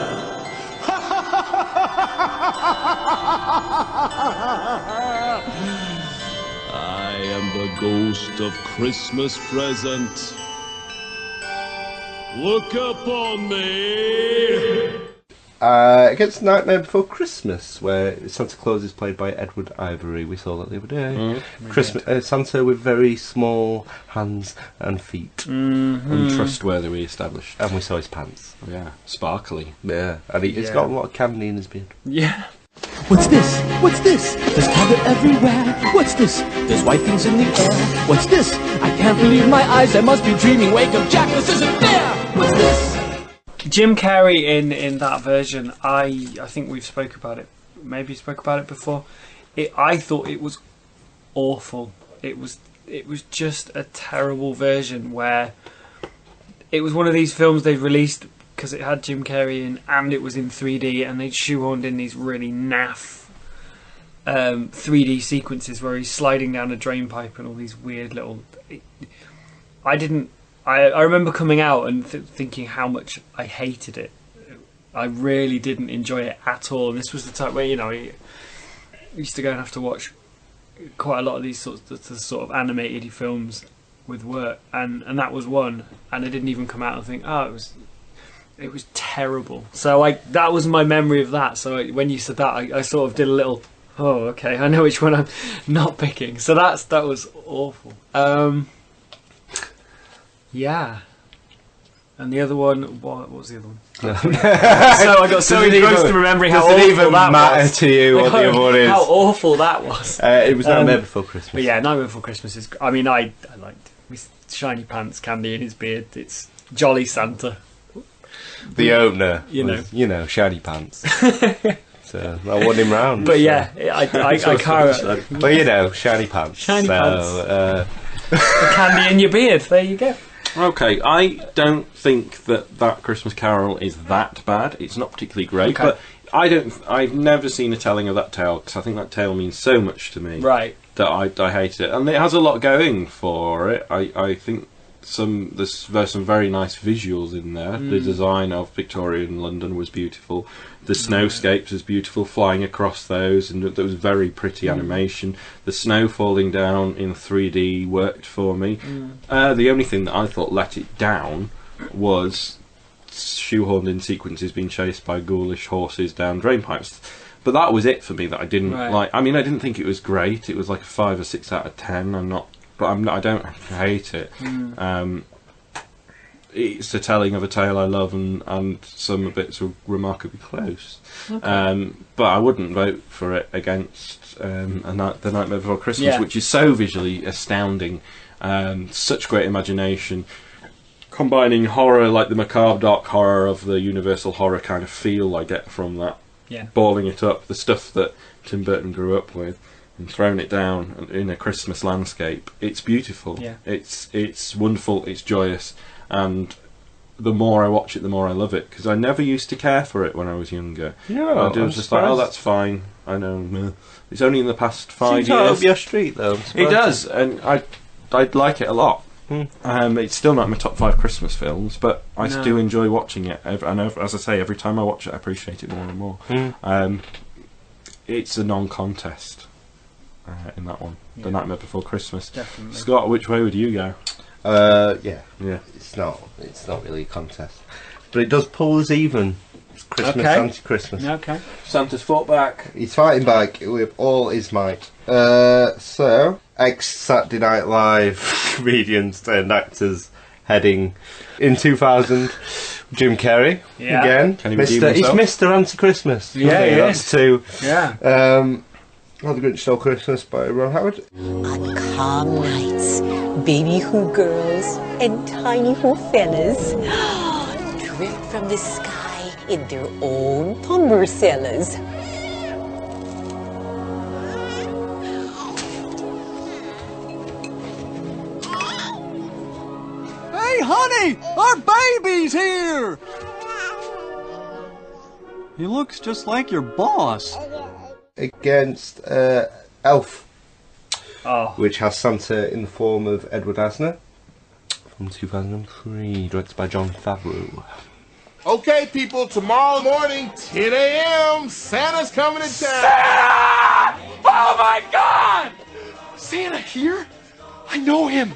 I am the ghost of Christmas present. Look upon me. Against Nightmare Before Christmas, where Santa Claus is played by Edward Ivory. We saw that the other day. Santa with very small hands and feet. Untrustworthy, we established. And we saw his pants. Yeah, sparkly. Yeah, and he's got a lot of candy in his beard. Yeah. What's this? What's this? There's powder everywhere. What's this? There's white things in the air. What's this? I can't believe my eyes. I must be dreaming. Wake up, Jack. This isn't fair. What's this? Jim Carrey in that version, I think we've spoke about it. Maybe spoke about it before. I thought it was awful. It was just a terrible version where it was one of these films they've released because it had Jim Carrey in and it was in 3D, and they'd shoehorned in these really naff 3D sequences where he's sliding down a drain pipe and all these weird little. I remember coming out and thinking how much I hated it. I really didn't enjoy it at all. And this was the time where I used to go and have to watch quite a lot of these sort of animated films with work, and that was one. And I didn't even come out and think, it was terrible. So that was my memory of that. So when you said that, I sort of did a little. Oh, okay. I know which one I'm not picking. So that was awful. Yeah. And the other one, what was the other one? So I got so engrossed in remembering how awful that was. Does it even matter to you what the other one is? How awful that was. It was Nightmare Before Christmas. But yeah, Nightmare Before Christmas is. I mean, I liked with shiny pants, candy in his beard. It's Jolly Santa. The opener, shiny pants. So I won him round. But yeah, I can't. Well, shiny pants. Shiny pants. The candy in your beard. There you go. Okay, I don't think that Christmas Carol is that bad. It's not particularly great, but I've never seen a telling of that tale because I think that tale means so much to me. Right. That I hate it, and it has a lot going for it. I think there's some very nice visuals in there. The design of Victorian London was beautiful. The snowscapes was beautiful, flying across those, and there was very pretty animation. The snow falling down in 3D worked for me. The only thing that I thought let it down was shoehorned in sequences being chased by ghoulish horses down drain pipes. But that was it for me that I didn't like. I mean, I didn't think it was great. It was like a 5 or 6 out of 10. I don't hate it. It's a telling of a tale I love, and some bits are remarkably close. But I wouldn't vote for it against The Nightmare Before Christmas, which is so visually astounding, such great imagination. combining horror, like the macabre dark horror of the Universal horror kind of feel I get from that. Yeah. Balling it up, the stuff that Tim Burton grew up with, and throwing it down in a Christmas landscape. It's beautiful. Yeah. It's wonderful. It's joyous, and the more I watch it, the more I love it. Because I never used to care for it when I was younger. Yeah, I was I'm just like, oh, surprised. that's fine. I know. meh. It's only in the past 5 Seems right years. up your street, though. I'm It surprised. does, and I'd like it a lot. It's still not in my top 5 Christmas films, but I No. do enjoy watching it. And as I say, every time I watch it, I appreciate it more and more. It's a non-contest in that one. The Nightmare Before Christmas. Definitely. Scott, which way would you go? Yeah. Yeah. It's not really a contest, but it does pull us even. It's Christmas, Okay. anti-Christmas. Okay. Santa's fought back. He's fighting back with all his might. So, ex-Saturday Night Live comedians turned actors heading in 2000. Jim Carrey, Yeah. again. Can he redeem He's himself? Mr. Anti-Christmas. Yeah, Okay, he that's is. 2. Yeah. Oh, The Grinch Stole Christmas by Ron Howard. On calm nights, baby who girls and tiny who fellas drip from the sky in their own umbrellas. Hey, honey! Our baby's here! He looks just like your boss. Against Elf, Oh. which has Santa in the form of Edward Asner from 2003, directed by Jon Favreau. Okay, people, tomorrow morning, 10 a.m., Santa's coming to town. Oh my God! Santa here? I know him.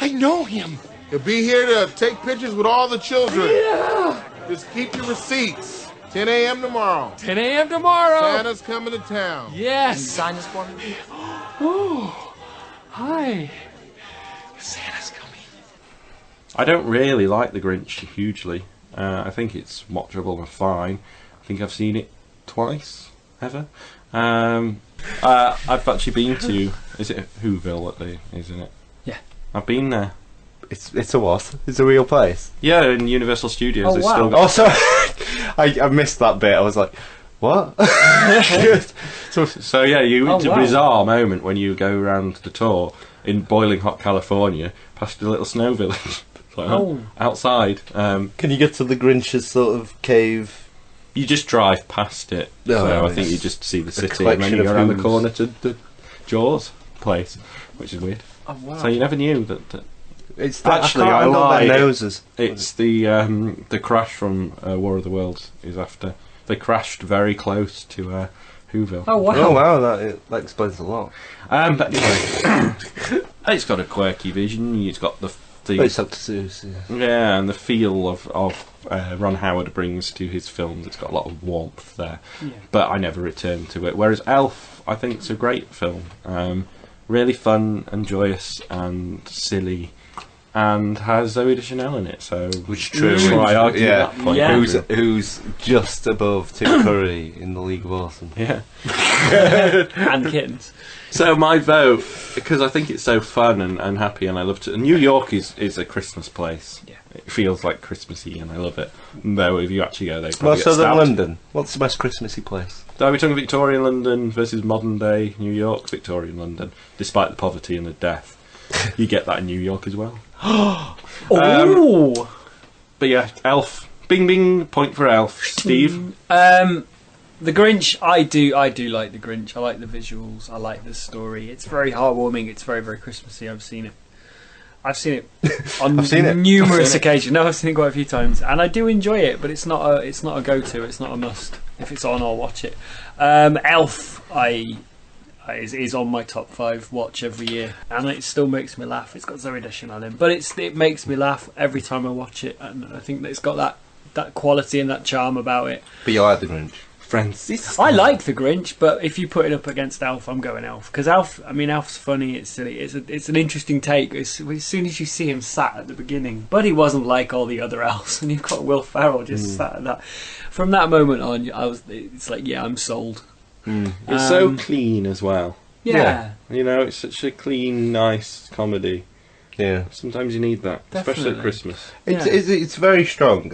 I know him. He'll be here to take pictures with all the children. Yeah. Just keep your receipts. 10 a.m. tomorrow. 10 a.m. tomorrow. Santa's coming to town. Yes. Sign this for me. Oh, hi. Santa's coming. I don't really like The Grinch hugely. I think it's watchable and fine. I think I've seen it twice, ever. I've actually been to, is it Whoville, isn't it? Yeah. I've been there. It's a what? It's a real place. Yeah, in Universal Studios. Oh, they wow. still got Oh, sorry. I missed that bit. I was like, what? So yeah, Oh, it's a wow. bizarre moment when you go around the tour in boiling hot California past a little snow village. Like, Oh. outside. Can you get to the Grinch's sort of cave? You just drive past it. No, So I it's think you just see the city and collection then you go of around the who's. corner to the Jaws place, which is weird. Oh, wow. So you never knew that It's Actually, I I can't handle lied. their noses. it's the crash from War of the Worlds is after. They crashed very close to Whoville. Oh, wow. Oh wow, that explains a lot. But anyway, it's got a quirky vision. It's got the It's Dr. Seuss, yeah. yeah, and the feel of Ron Howard brings to his films. It's got a lot of warmth there. Yeah. But I never returned to it. Whereas Elf, I think it's a great film. Really fun and joyous and silly, and has Zoe Deschanel in it. So Which is true. That's why I argue Yeah. that point. Yeah. Who's just above Tim Curry in the League of Awesome. Yeah. And kittens. So my vote, because I think it's so fun and happy, and I love to. New York is a Christmas place. Yeah. It feels like Christmassy, and I love it. Though if you actually go there, you Well, probably so get then stabbed. London. What's the most Christmassy place? So are we talking Victorian London versus modern day New York? Victorian London, despite the poverty and the death, you get that in New York as well. Oh. But yeah, Elf. Bing bing. Point for Elf. Steve. The Grinch, I do like The Grinch. I like the visuals. I like the story. It's very heartwarming. It's very, very Christmassy. I've seen it on I've seen it. numerous occasions. No, I've seen it quite a few times, and I do enjoy it. But it's not a go-to. It's not a must. If it's on, I'll watch it. Elf, is on my top 5 watch every year, and it still makes me laugh. It's got Zoe Deschanel in, but it makes me laugh every time I watch it, and I think that it's got that quality and that charm about it. But you like the Grinch. Francis. I like The Grinch, but if you put it up against Elf, I'm going Elf, because Elf's funny. It's silly. It's an interesting take. As soon as you see him sat at the beginning, but he wasn't like all the other elves, and you've got Will Ferrell just sat at that. From that moment on, it's like, yeah, I'm sold. It's so clean as well. Yeah. You know, it's such a clean, nice comedy. Yeah. Sometimes you need that, especially at Christmas. It's very strong.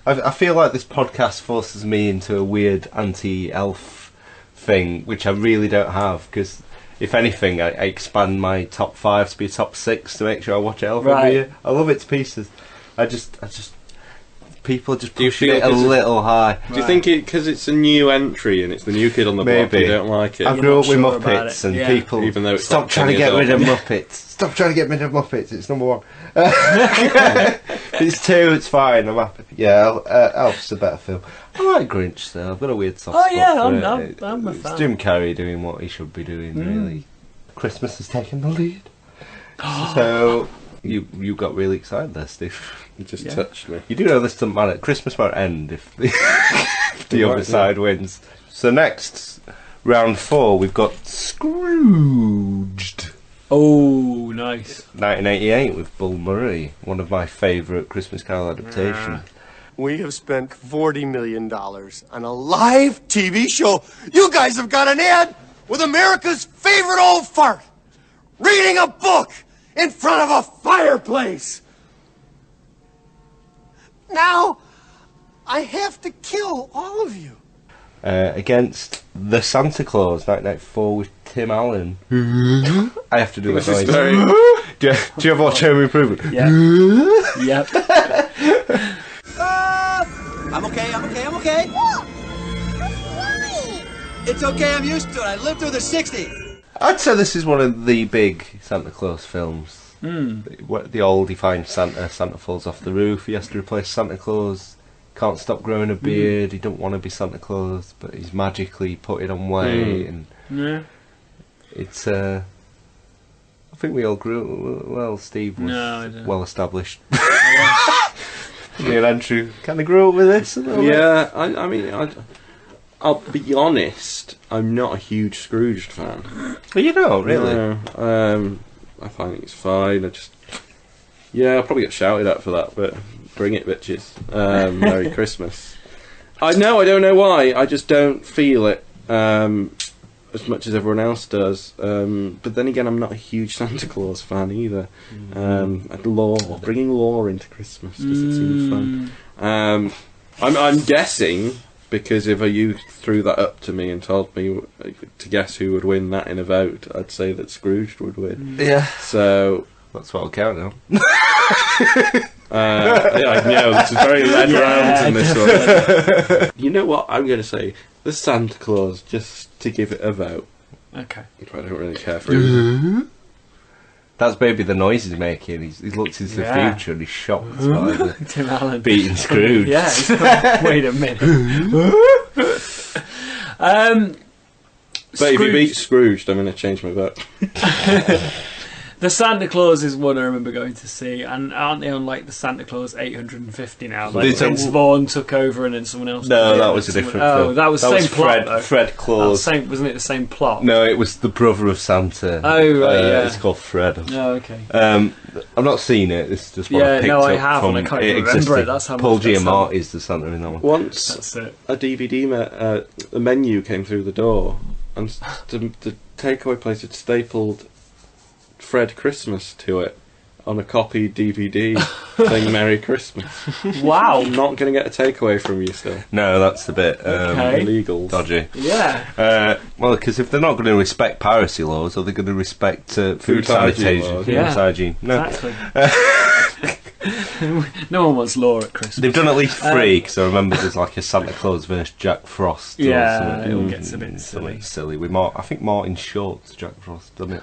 I feel like this podcast forces me into a weird anti-elf thing, which I really don't have, because if anything, I expand my top 5 to be a top 6 to make sure I watch Elf every year. I love it to pieces. I just people are just pushing it a little high. Do you think it because it's a new entry and it's the new kid on the block? You don't like it. I grew up with Muppets, and people even though it's stop trying to get rid of Muppets. Stop trying to get rid of Muppets. It's number 1. It's 2. It's fine. I'm happy. Yeah, Elf's a better film. I like Grinch though. I've got a weird soft spot for it. I'm a fan. It's Jim Carrey doing what he should be doing. Really, Christmas has taken the lead. So you got really excited there, Steve. You just touched me. You do know this doesn't matter. Christmas won't end if the other side wins. So next, round 4, we've got Scrooged. Oh, nice. 1988 with Bill Murray, one of my favourite Christmas Carol adaptations. We have spent $40 million on a live TV show. You guys have got an ad with America's favorite old fart reading a book in front of a fireplace. Now, I have to kill all of you. Against The Santa Claus, 1994 with Tim Allen. I have to do that noise. Do you ever watch Home Improvement? Yeah. Yep. I'm okay. Look! That's funny! It's okay, I'm used to it. I lived through the 60s. I'd say this is one of the big Santa Claus films. The old, he finds Santa falls off the roof, he has to replace Santa Claus, can't stop growing a beard, he don't want to be Santa Claus, but he's magically put it on way, and it's, I think we all grew, well, Steve was well established. Me and Andrew kind of grew up with this a little bit. I mean, I'll be honest, I'm not a huge Scrooged fan. But you don't, really? No, I find it's fine. I'll probably get shouted at for that, but bring it, bitches. Merry Christmas. I don't know why. I just don't feel it as much as everyone else does. But then again, I'm not a huge Santa Claus fan either. Bringing lore into Christmas doesn't seem fun. I'm guessing, because if you threw that up to me and told me to guess who would win that in a vote, I'd say that Scrooged would win. Yeah. So that's what I'll count now. I know, this is very led round in this one. You know what? I'm going to say the Santa Claus, just to give it a vote. Okay. I don't really care for it. That's maybe the noise he's making. He looks into the future and he's shocked by the Tim Allen beating Scrooge. Wait a minute. But if you beat Scrooge, I'm going to change my vote. The Santa Claus is one I remember going to see, and aren't they on like the Santa Claus 850 now? Like Vince Vaughn took over and then someone else. No, that was a different film. Oh, that was the same plot though. Fred Claus. Wasn't it the same plot? No, it was the brother of Santa. Oh, right, yeah. It's called Fred. Oh, okay. I've not seen it. This is just what I picked up I have, from and I can't remember it. That's how Paul much Giamatti is the Santa in that one. Once that's it. A DVD the menu came through the door, and the takeaway place had stapled Fred Christmas to it on a copied DVD saying Merry Christmas. Wow. I'm not going to get a takeaway from you still. No, that's a bit illegal. Dodgy. Yeah. Well, because if they're not going to respect piracy laws, are they going to respect food sanitation? Yeah. Hygiene? No. Exactly. No one wants law at Christmas. They've done at least 3, because I remember there's like a Santa Claus versus Jack Frost. Yeah, it all gets a bit silly. With I think Martin Short's Jack Frost, doesn't it?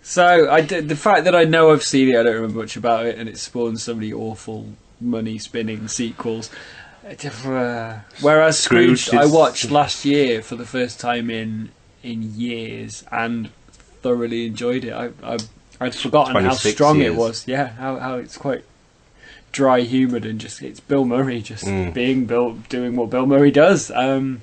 So the fact that I know I've seen it, I don't remember much about it, and it spawned so many awful money-spinning sequels. Whereas Scrooge, I watched last year for the first time in years, and thoroughly enjoyed it. I'd forgotten how strong it was. Yeah, how it's quite dry humoured and just it's Bill Murray just doing what Bill Murray does, and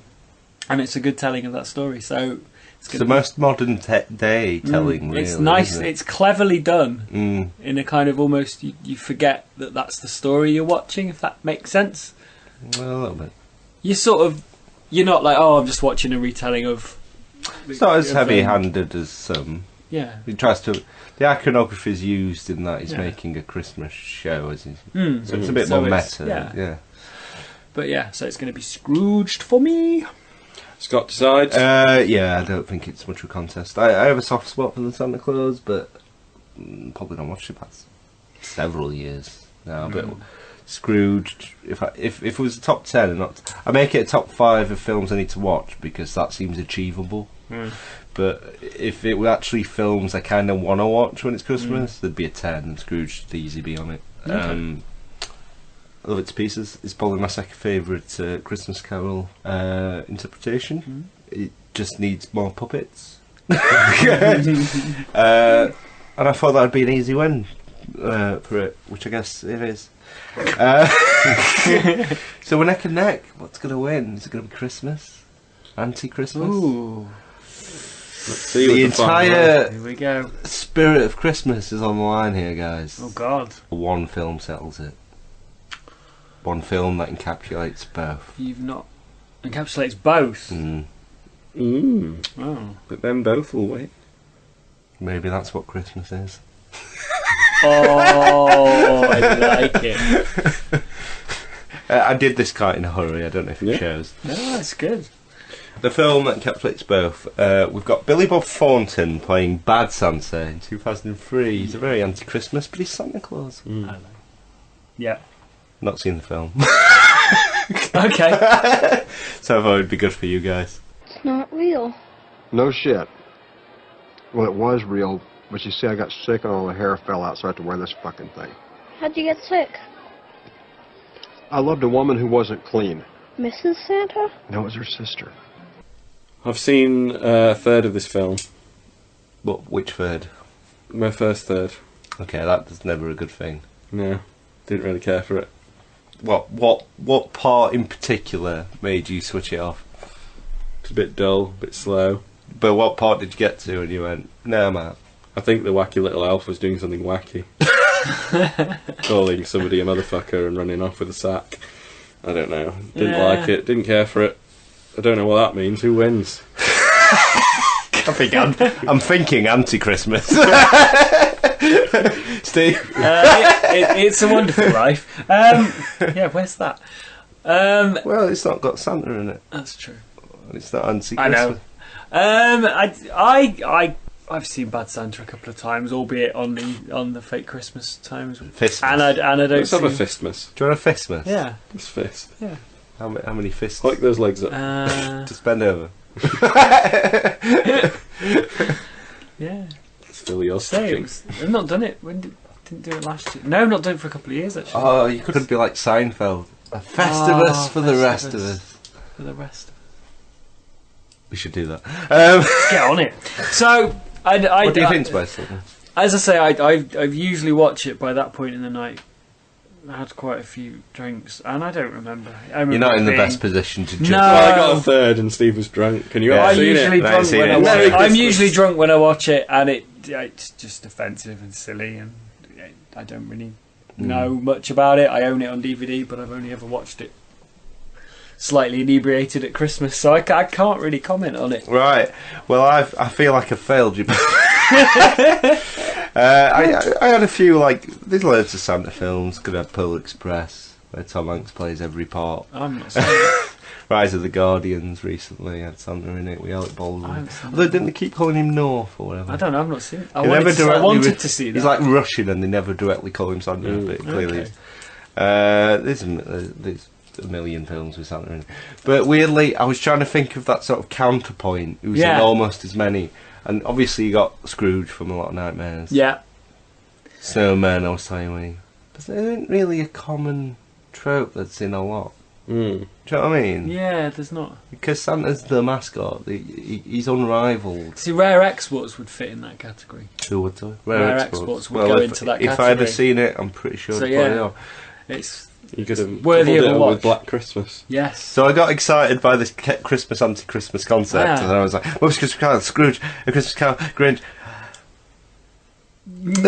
it's a good telling of that story. So. It's the most modern day telling, really. It's nice, it's cleverly done in a kind of almost, you forget that that's the story you're watching, if that makes sense. Well, a little bit. You're not like, oh, I'm just watching a retelling of... It's not as heavy-handed as some. Yeah. He tries to. The iconography is used in that he's making a Christmas show, isn't he? So it's a bit more meta. Yeah. But yeah, so it's going to be Scrooged for me. Scott decides. Yeah, I don't think it's much of a contest. I have a soft spot for the Santa Claus, but probably not watched it past several years now. But Scrooged, if it was a top 10 and not, I make it a top 5 of films I need to watch because that seems achievable. But if it were actually films I kind of want to watch when it's Christmas, there'd be a 10, and Scrooge would easily be on it. Okay. I love it to pieces. It's probably my second favourite Christmas Carol interpretation. It just needs more puppets. And I thought that would be an easy win for it, which I guess it is. So we're neck and neck. What's going to win? Is it going to be Christmas? Anti-Christmas? Ooh. Let's see the entire Here we go. spirit of Christmas is on the line here, guys. Oh God. One film settles it. One film that encapsulates both. You've not encapsulates both. Oh. But then both will win. Maybe that's what Christmas is. Oh, I like it. I did this quite in a hurry. I don't know if it shows. No, that's good. The film that encapsulates both. We've got Billy Bob Thornton playing Bad Santa in 2003. He's a very anti-Christmas, but he's Santa Claus. I know. Yeah. Not seen the film. Okay. So I thought it'd be good for you guys. It's not real. No shit. Well, it was real, but you see, I got sick and all the hair fell out, so I had to wear this fucking thing. How'd you get sick? I loved a woman who wasn't clean. Mrs. Santa? No, it was her sister. I've seen a third of this film. Which third? My first third. Okay, that's never a good thing. No, didn't really care for it. What part in particular made you switch it off? It's a bit dull, a bit slow. But what part did you get to and you went, no, I'm out? I think the wacky little elf was doing something wacky. Calling somebody a motherfucker and running off with a sack. I don't know. Didn't like it. Didn't care for it. I don't know what that means. Who wins? I'm thinking anti-Christmas. Steve? It's a Wonderful Life. Yeah, where's that? Well, it's not got Santa in it. That's true. It's not anti-Christmas. I know. I've seen Bad Santa a couple of times, albeit on the fake Christmas times. Fistmas. And I don't. Let's have a fistmas. Do you want a fistmas? Yeah. Just fist. Yeah. How many fists? Like those legs up. Just bend over. Yeah. Still your Saves. I've not done it. Didn't do it last year. No, I've not done it for a couple of years actually. Oh, you could be like Seinfeld. A Festivus for the rest of us. For the rest. We should do that. Let's get on it. So, what do you think, Spice? As I say, I've usually watch it by that point in the night. I had quite a few drinks, and I don't remember. You're not in the best position to judge. No. Well, I got a third, and Steve was drunk. Can you? I'm usually drunk when I watch it. I'm usually drunk when I watch it, and it's just offensive and silly, and I don't really know much about it. I own it on DVD, but I've only ever watched it slightly inebriated at Christmas, so I can't really comment on it. Right. Well, I feel like I failed you. I had a few, there's loads of Santa films. Could have Polar Express, where Tom Hanks plays every part. I'm not saying Rise of the Guardians recently had Santa in it with Alec Baldwin. Although didn't they keep calling him North or whatever? I don't know, I've not seen it. I He wanted to see that. He's like Russian and they never directly call him Santa, but clearly okay. there's a million films with Santa in it. But weirdly, I was trying to think of that sort of counterpoint who's in almost as many. And obviously you got Scrooge from A Lot of Nightmares. Yeah. Snowman, I was telling you. But there isn't really a common trope that's in a lot. Do you know what I mean? Yeah, there's not. Because Santa's the mascot. He's unrivaled. See, Rare Exports would fit in that category. Who would do? Rare Exports would go into that category. If I'd have seen it, I'm pretty sure so, it'd put it on. It's you could have worthy of a watch. With Black Christmas. Yes. So I got excited by this Christmas anti-Christmas concept, and I was like, "What's Christmas Carol? Scrooge, a Christmas Carol, Grinch." And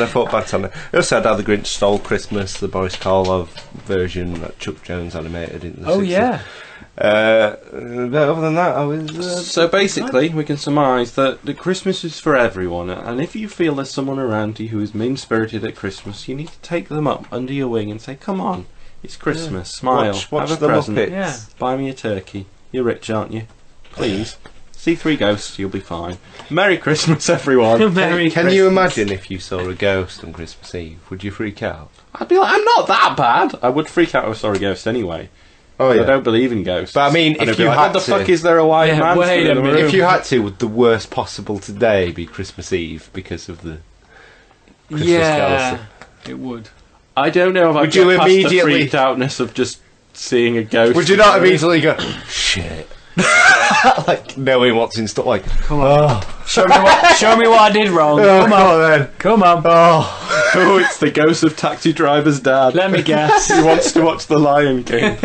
I thought Bad Santa. I also had How the Grinch Stole Christmas, the Boris Karloff version that Chuck Jones animated in the 60s. Yeah. But other than that, I was... So basically, we can surmise that the Christmas is for everyone, and if you feel there's someone around you who is mean-spirited at Christmas, you need to take them up under your wing and say, come on, it's Christmas, smile, watch have a the present, Muppets. buy me a turkey. You're rich, aren't you? Please. See 3 ghosts, you'll be fine. Merry Christmas, everyone. Can you imagine if you saw a ghost on Christmas Eve? Would you freak out? I'd be like, I'm not that bad. I would freak out if I saw a ghost anyway. Oh yeah. I don't believe in ghosts. But I mean, And if I'd be you like, had what the to... fuck is there a white man wait stood a in the minute. room? If you had to, would the worst possible today be Christmas Eve because of the Christmas Yeah, jealousy? it would. I don't know if I'd Would you get past the immediately- freaked outness of just seeing a ghost. Would you not immediately go, shit? Like knowing what's in store, like, come on, Show me what I did wrong. Come on, then. come on. Oh, it's the ghost of Taxi Driver's dad. Let me guess. He wants to watch The Lion King.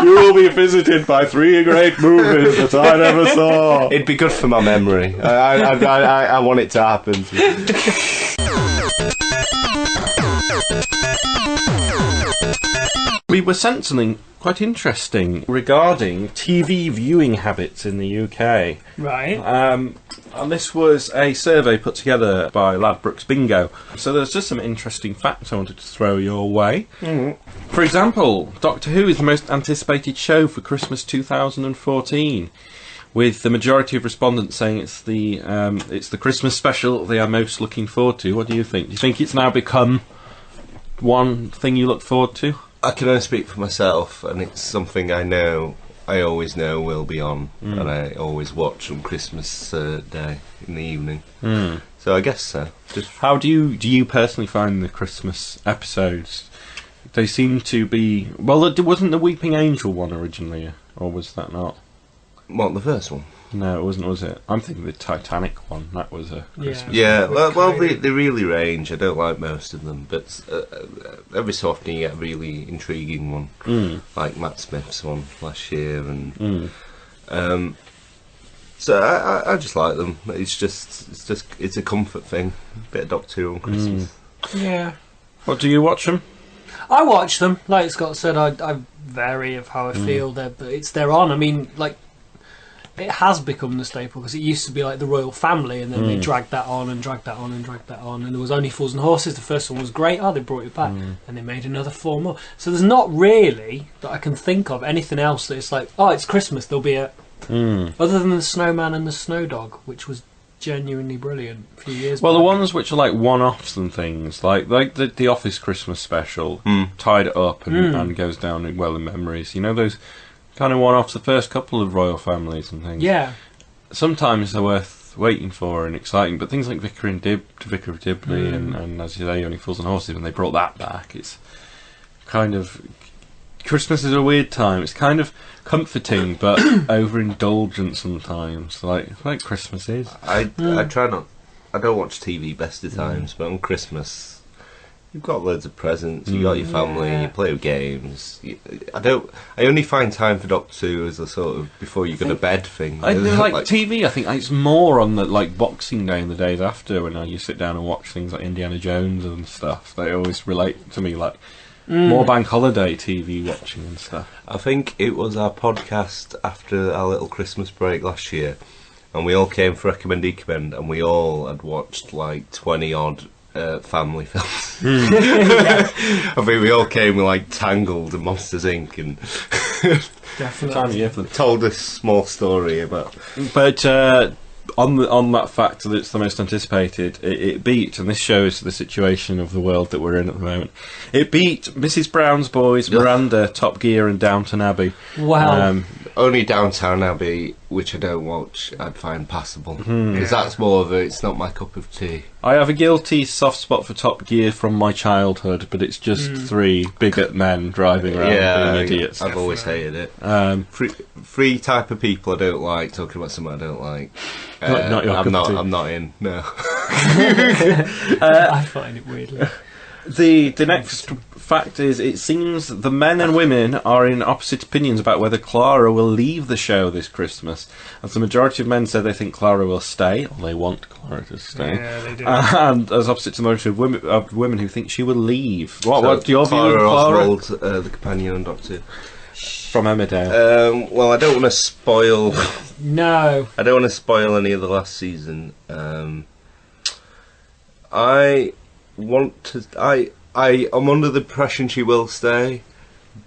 You will be visited by 3 great movies that I never saw. It'd be good for my memory. I want it to happen. We were sent something quite interesting regarding TV viewing habits in the UK. Right. And this was a survey put together by Ladbrokes Bingo. So there's just some interesting facts I wanted to throw your way. For example, Doctor Who is the most anticipated show for Christmas 2014, with the majority of respondents saying it's the Christmas special they are most looking forward to. What do you think? Do you think it's now become one thing you look forward to? I can only speak for myself, and it's something I always know will be on, and I always watch on Christmas Day in the evening. So I guess so. Just How do you personally find the Christmas episodes? They seem to be... Well, it wasn't the Weeping Angel one originally, or was that not? what, the first one? No, it wasn't, was it? I'm thinking the Titanic one. That was a Christmas Yeah, well, they really range. I don't like most of them, but every so often you get a really intriguing one, like Matt Smith's one last year, and so I just like them. It's a comfort thing. Bit of Doctor Who on Christmas. Yeah. What, do you watch them? I watch them. Like Scott said, I vary of how I feel there, but they're on. I mean, like, it has become the staple, because it used to be like the royal family, and then they dragged that on and dragged that on and dragged that on, and there was Only Fools and Horses. The first one was great. They brought it back, and they made another 4 more. So there's not really, that I can think of, anything else that it's like, oh, it's Christmas, there'll be a... Other than the Snowman and the Snow Dog, which was genuinely brilliant a few years Well, back. the ones which are like one-offs and things, like the Office Christmas special, tied it up and goes down well in memories. You know, those kind of one-offs, the first couple of royal families and things. Yeah. Sometimes they're worth waiting for and exciting, but things like Vicar of Dibley and as you say, Only Fools and Horses, when they brought that back, it's kind of... Christmas is a weird time. It's kind of comforting, but overindulgent sometimes, like Christmas is. I try not. I don't watch TV best of times, but on Christmas, you've got loads of presents. You got your family. You play games. I only find time for Doctor Who as a sort of before you go to bed thing. I like TV. I think it's more on the Boxing Day and the days after, when you sit down and watch things like Indiana Jones and stuff. They always relate to me like. More bank holiday TV watching and stuff. I think it was our podcast after our little Christmas break last year, and we all came for Recommend and we all had watched like 20 odd family films. I think we all came with like Tangled and Monsters Inc. and Definitely. told a small story about. But on that fact that it's the most anticipated, it beat, and this shows the situation of the world that we're in at the moment, it beat Mrs. Brown's Boys, Miranda, Top Gear and Downton Abbey. Wow. Only Downtown Abbey, which I don't watch, I'd find passable, because that's more of it's not my cup of tea. I have a guilty soft spot for Top Gear from my childhood, but it's just 3 bigot men driving around being idiots. I've always hated it. Three type of people I don't like, talking about something I don't like. Not your cup of tea. I'm not in, no. I find it weirdly. The next fact is, it seems the men and women are in opposite opinions about whether Clara will leave the show this Christmas. As the majority of men say they think Clara will stay, or they want Clara to stay. Yeah, they do. And as opposite to the majority of women who think she will leave. What's your view of Clara Clara? Oswald, the companion Doctor. From Emmerdale. Well, I don't want to spoil... No. I don't want to spoil any of the last season. I want to... I am under the impression she will stay,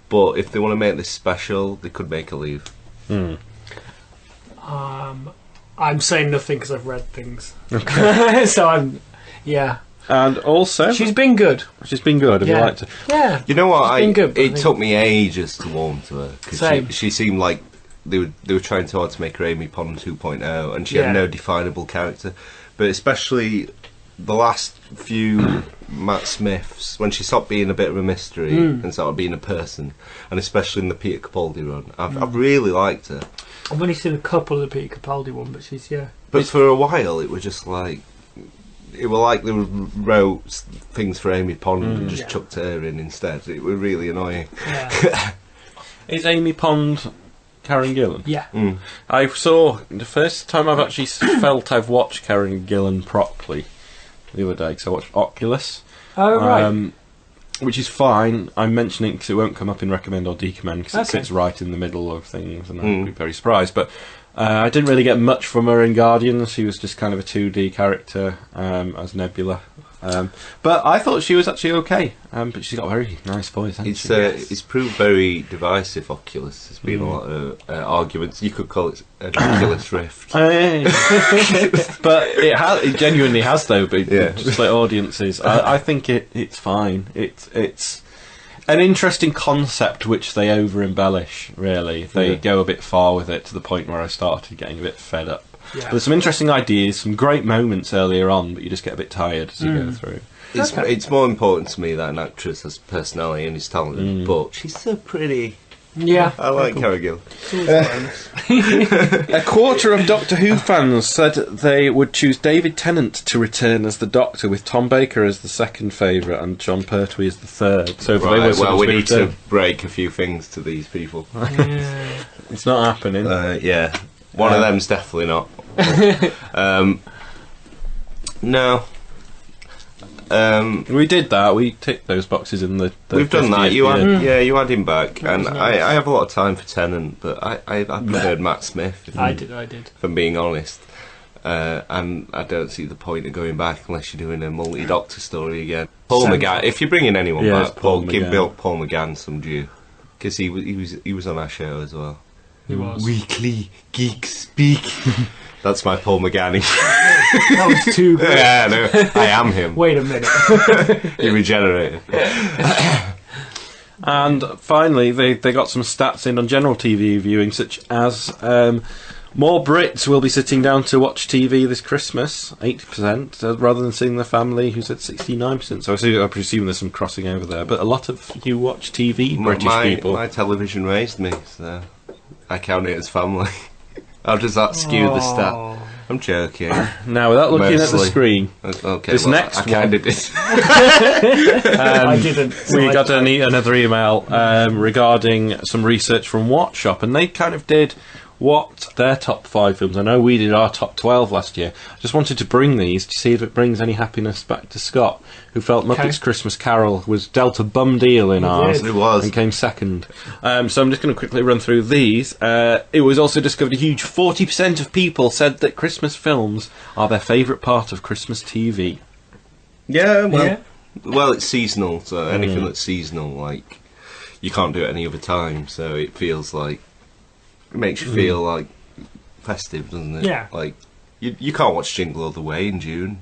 but if they want to make this special, they could make her leave. I'm saying nothing because I've read things. Okay. So yeah. And also... She's been good. She's been good, have you liked her? Yeah. You know what? She's been good, it took me ages to warm to her. Same. Because she seemed like they were trying too hard to make her Amy Pond 2.0, and she Yeah. had no definable character. But especially the last few Matt Smiths, when she stopped being a bit of a mystery and started being a person, and especially in the Peter Capaldi run, I've really liked her. I've only seen a couple of the Peter Capaldi one, but she's, But for a while, it was just like... It was like they wrote things for Amy Pond and just chucked her in instead. It was really annoying. Yeah. Is Amy Pond Karen Gillan? Yeah. I saw... The first time I've actually felt I've watched Karen Gillan properly the other day, because I watched Oculus. Oh, right. Which is fine. I'm mentioning because it won't come up in recommend or decommend because it Okay. sits right in the middle of things, and I'd be very surprised. But I didn't really get much from her in Guardians. She was just kind of a 2D character as Nebula. But I thought she was actually okay. But she's got a very nice voice, hasn't she? It's proved very divisive, Oculus. There's been a lot of arguments. You could call it an Oculus Rift. But it genuinely has, though, but just like audiences. I think it's fine. It's an interesting concept which they over-embellish, really. They go a bit far with it to the point where I started getting a bit fed up. Yeah. There's some interesting ideas, some great moments earlier on, but you just get a bit tired as you go through. It's more important to me that an actress has personality and is talented, but she's so pretty. Yeah. I like Karen Gillan. A quarter of Doctor Who fans said they would choose David Tennant to return as the Doctor, with Tom Baker as the second favourite and John Pertwee as the third. So Right, they were we need to break a few things to these people. It's not happening. Yeah. One of them's definitely not. No. We did that. We ticked those boxes in the We've done that. 50th You year. had, you had him back, and was nice. I have a lot of time for Tennant, but I preferred Matt Smith. I did. If I'm being honest, and I don't see the point of going back unless you're doing a multi-Doctor story again. Paul McGann. If you're bringing anyone back, give Paul McGann some due, because he was on our show as well. He was. Weekly Geek Speak. That's my Paul McGann. That was too good. Yeah, no, I am him. Wait a minute. He regenerated. And finally, they got some stats in on general TV viewing, such as more Brits will be sitting down to watch TV this Christmas, 80%, rather than seeing their family, who said 69%. So I presume there's some crossing over there. But a lot of you watch TV, British people. My television raised me, so I count it as family. How does that skew the stat? I'm joking. Now, without looking at the screen, okay, this next I one... kind of did. I didn't. We got another email regarding some research from Watchshop, and they kind of did what their top 5 films. I know we did our top 12 last year. I just wanted to bring these to see if it brings any happiness back to Scott, who felt Muppets Christmas Carol was dealt a bum deal in ours. It was. And came second. So I'm just going to quickly run through these. It was also discovered a huge 40% of people said that Christmas films are their favourite part of Christmas TV. Yeah, well, it's seasonal, so anything that's seasonal, like, you can't do it any other time, so it feels like... It makes you feel like festive, doesn't it? Yeah. Like, you can't watch Jingle All the Way in June.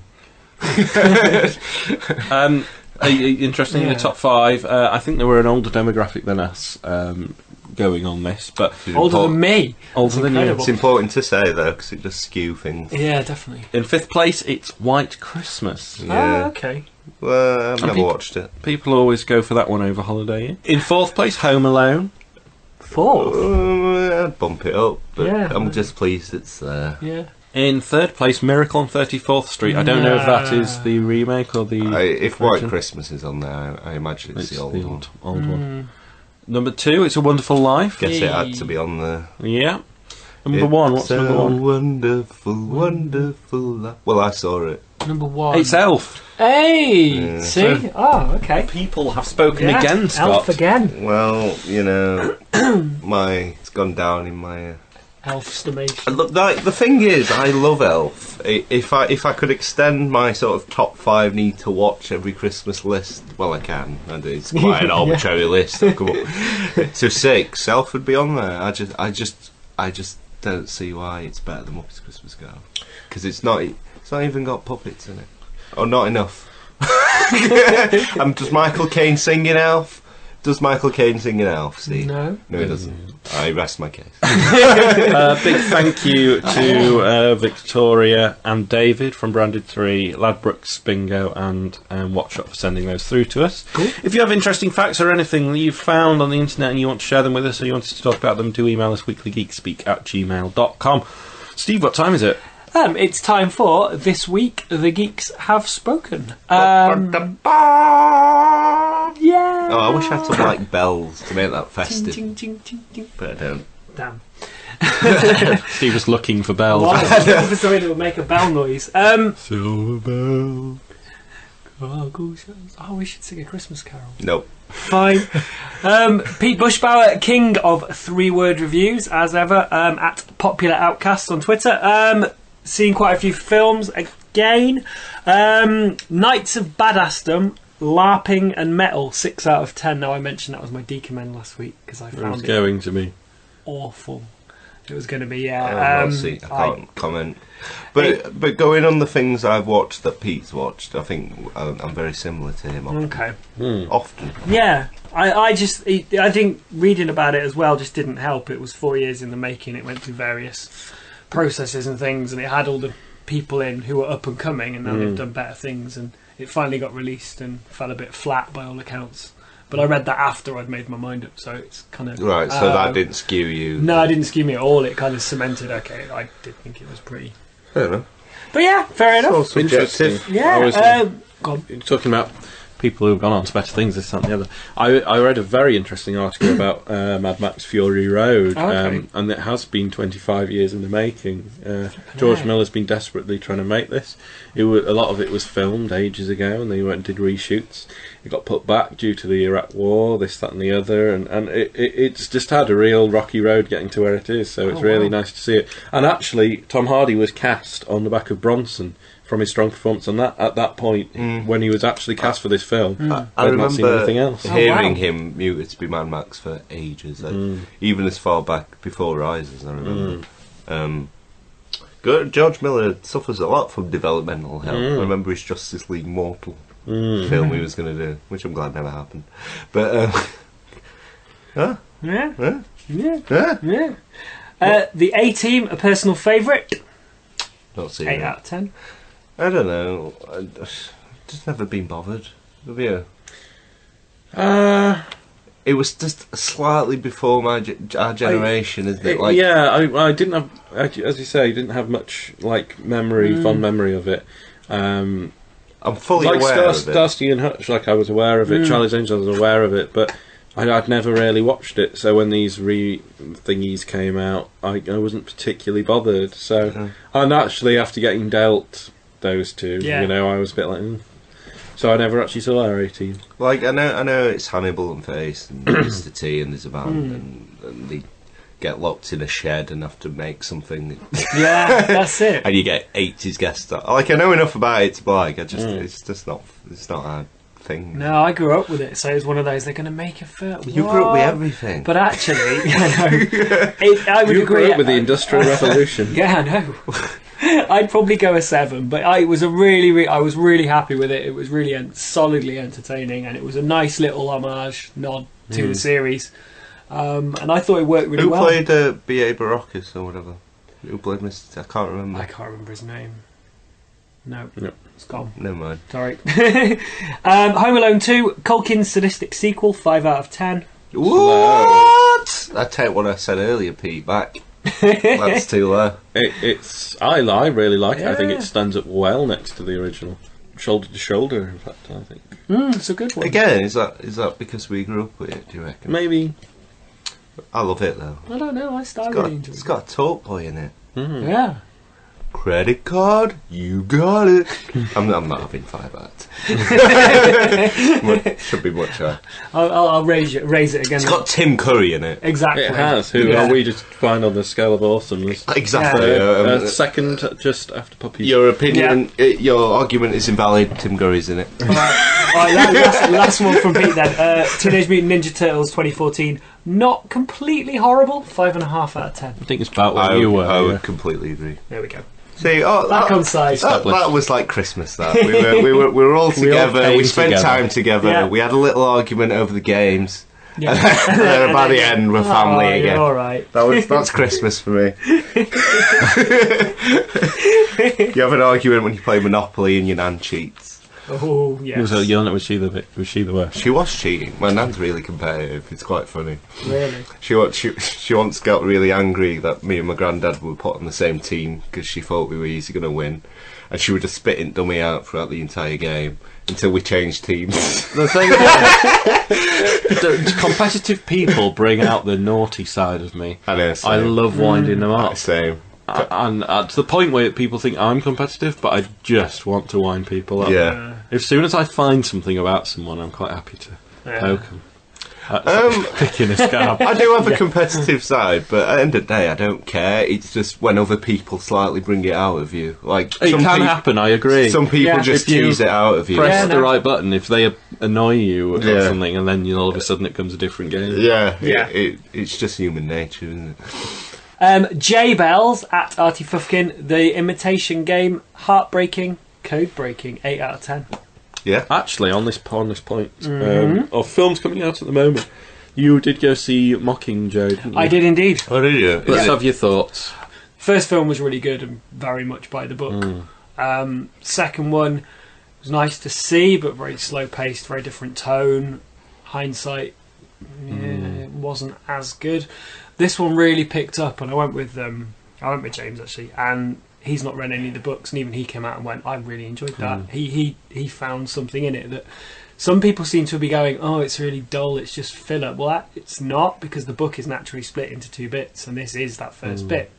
Interesting, the top 5. I think there were an older demographic than us going on this, but older than me. Older than you. It's important to say though, because it does skew things. Yeah, definitely. In 5th place, it's White Christmas. Yeah. Oh, okay. Well, I've never watched it. People always go for that one over holiday. In 4th place, Home Alone. 4th? I'd bump it up, but Yeah. I'm just pleased it's there. Yeah. In third place, Miracle on 34th Street. I don't know if that is the remake or the... if White Christmas is on there, I imagine it's the old one. Old one. Number 2, It's a Wonderful Life. Guess it had to be on there. Yeah. Number 1, what's number 1? Wonderful, wonderful life. Well, I saw it. Number 1. It's Elf. Hey! Yeah. See? Oh, okay. People have spoken again, Scott. Elf again. Well, you know, it's gone down in my... Elf-stimation. Look, the thing is, I love Elf. If I could extend my sort of top 5 need to watch every Christmas list, well, I can. And it's quite an arbitrary list. I've come up to 6. Elf would be on there. I just don't see why it's better than Muppets Christmas Carol, because it's not even got puppets in it, or not enough. Does Michael Caine sing in Elf? Does Michael Caine sing in Elf, Steve? No, he doesn't. I rest my case. Big thank you to Victoria and David from Branded 3, Ladbrokes Bingo and Watchshop for sending those through to us. Cool. If you have interesting facts or anything that you've found on the internet and you want to share them with us, or you want us to talk about them, do email us weeklygeekspeak@gmail.com. Steve, what time is it? It's time for This Week The Geeks Have Spoken. Yeah. Oh, I wish I had some like bells to make that festive. Ting, ting, ting, ting. But I don't. Damn. Steve was looking for bells. Well, I was looking for something that would make a bell noise. Silver bell. Oh, we should sing a Christmas carol. Nope. Fine. Pete Bushbauer, king of 3-word reviews, as ever, at Popular Outcast on Twitter. Seen quite a few films again. Knights of Badassdom, LARPing and Metal, 6 out of 10. Now, I mentioned that was my decommend last week because I found it going to be awful. It was going to be, I can't comment. But going on the things I've watched that Pete's watched, I think I'm very similar to him. Often. Okay. Often. Yeah. I think reading about it as well just didn't help. It was 4 years in the making. It went through various processes and things, and it had all the people in who were up and coming, and now they've done better things, and it finally got released and fell a bit flat by all accounts. But I read that after I'd made my mind up, so it's kind of... Right, so that didn't skew you? No, it didn't skew me at all. It kind of cemented, okay, I did think it was pretty... Fair enough. But yeah, fair enough. It's all subjective. Yeah, go on. You're talking about people who've gone on to better things, this, that and the other. I read a very interesting article about Mad Max Fury Road, and it has been 25 years in the making. George Miller's been desperately trying to make this. A lot of it was filmed ages ago, and they went and did reshoots. It got put back due to the Iraq War, this, that and the other, and it's just had a real rocky road getting to where it is, so it's really nice to see it. And actually, Tom Hardy was cast on the back of Bronson from his strong performance on that at that point when he was actually cast for this film. I remember not seen anything else. hearing him muted to be Mad Max for ages, even as far back before Rises. I remember. George Miller suffers a lot from developmental health. I remember his Justice League Mortal film he was going to do, which I'm glad never happened. But The A-Team, a personal favourite. Not seen 8 it. out of 10. I don't know. I've just never been bothered. Have you? It was just slightly before our generation, isn't it? Like, yeah, I didn't have, as you say, didn't have much fond memory of it. I'm fully like aware of it. Starsky and Hutch, I was aware of it. Charlie's Angels, I was aware of it, but I'd never really watched it. So when these thingies came out, I wasn't particularly bothered. So, and actually, after getting dealt those two, I was a bit like. So I never actually saw our 18. Like I know it's Hannibal and Face and Mr. T and there's a band and they get locked in a shed and have to make something. Yeah, that's it. And you get 80s guest stars. Like I know enough about it, but like it's just not our thing. No, I grew up with it, so it's one of those. They're going to make a film. You grew up with everything, but actually, I would agree. Grew up with the Industrial Revolution. Yeah, I know. I'd probably go a 7, but I was really happy with it. It was really solidly entertaining, and it was a nice little homage nod to the series. And I thought it worked really well. Who played B.A. Baracus or whatever? Who played Mr. I can't remember. I can't remember his name. No. It's gone. Never mind. Sorry. Home Alone 2, Culkin's sadistic sequel, 5 out of 10. What? I take what I said earlier, Pete, back. That's too low. I really like it. I think Yeah. it stands up well next to the original, shoulder to shoulder. In fact, I think It's a good one. Again, is that because we grew up with it? Do you reckon? maybe. I love it though. I don't know. I really enjoyed It's got a talk boy in it. Mm. Yeah. Credit card, you got it. I'm not having 5 out. Should be much higher. I'll raise it again. It's got Tim Curry in it. Exactly. It has. Who Yeah. we just find on the scale of awesomeness. Exactly. Second, just after Puppy. Your opinion, your argument is invalid. Tim Curry's in it. Alright, last one from Pete then. Teenage Mutant Ninja Turtles 2014. Not completely horrible. 5.5 out of 10. I think it's about what you were. I would yeah. completely agree. There we go. See, Back on side. that was like Christmas. That we were all together. came We spent together. time together. Yeah. We had a little argument over the games. Yeah. And then by the end, we're family Oh, again. All right. That's Christmas for me. You have an argument when you play Monopoly and your nan cheats. Oh yes. So was she the worst? She was cheating. My nan's really competitive. It's quite funny. Really? She once got really angry that me and my granddad were put on the same team because she thought we were easy going to win, and she would just spitting dummy out throughout the entire game until we changed teams. The thing competitive people bring out the naughty side of me. I know. I love winding them up. Same. And to the point where people think I'm competitive, but I just want to wind people up. Yeah. As soon as I find something about someone, I'm quite happy to poke them. Picking a scab. I do have a competitive side, but at the end of the day, I don't care. It's just when other people slightly bring it out of you. Like It can happen, I agree. Some people just If you tease it out of you. Press the right button if they annoy you or something, and then all of a sudden it becomes a different game. Yeah. It's just human nature, isn't it? J Bells at Artie Fufkin. The Imitation Game, heartbreaking, code breaking. 8 out of 10. Yeah. Actually, on this point, of films coming out at the moment, you did go see Mockingjay, didn't you? I did indeed. Oh, did you? Let's have your thoughts. First film was really good and very much by the book. Second one was nice to see, but very slow paced, very different tone. Hindsight, it wasn't as good. This one really picked up, and I went with James actually, and he's not read any of the books, and even he came out and went, I really enjoyed that. He found something in it that some people seem to be going, oh, it's really dull, it's just filler. Well, it's not, because the book is naturally split into 2 bits, and this is that first bit,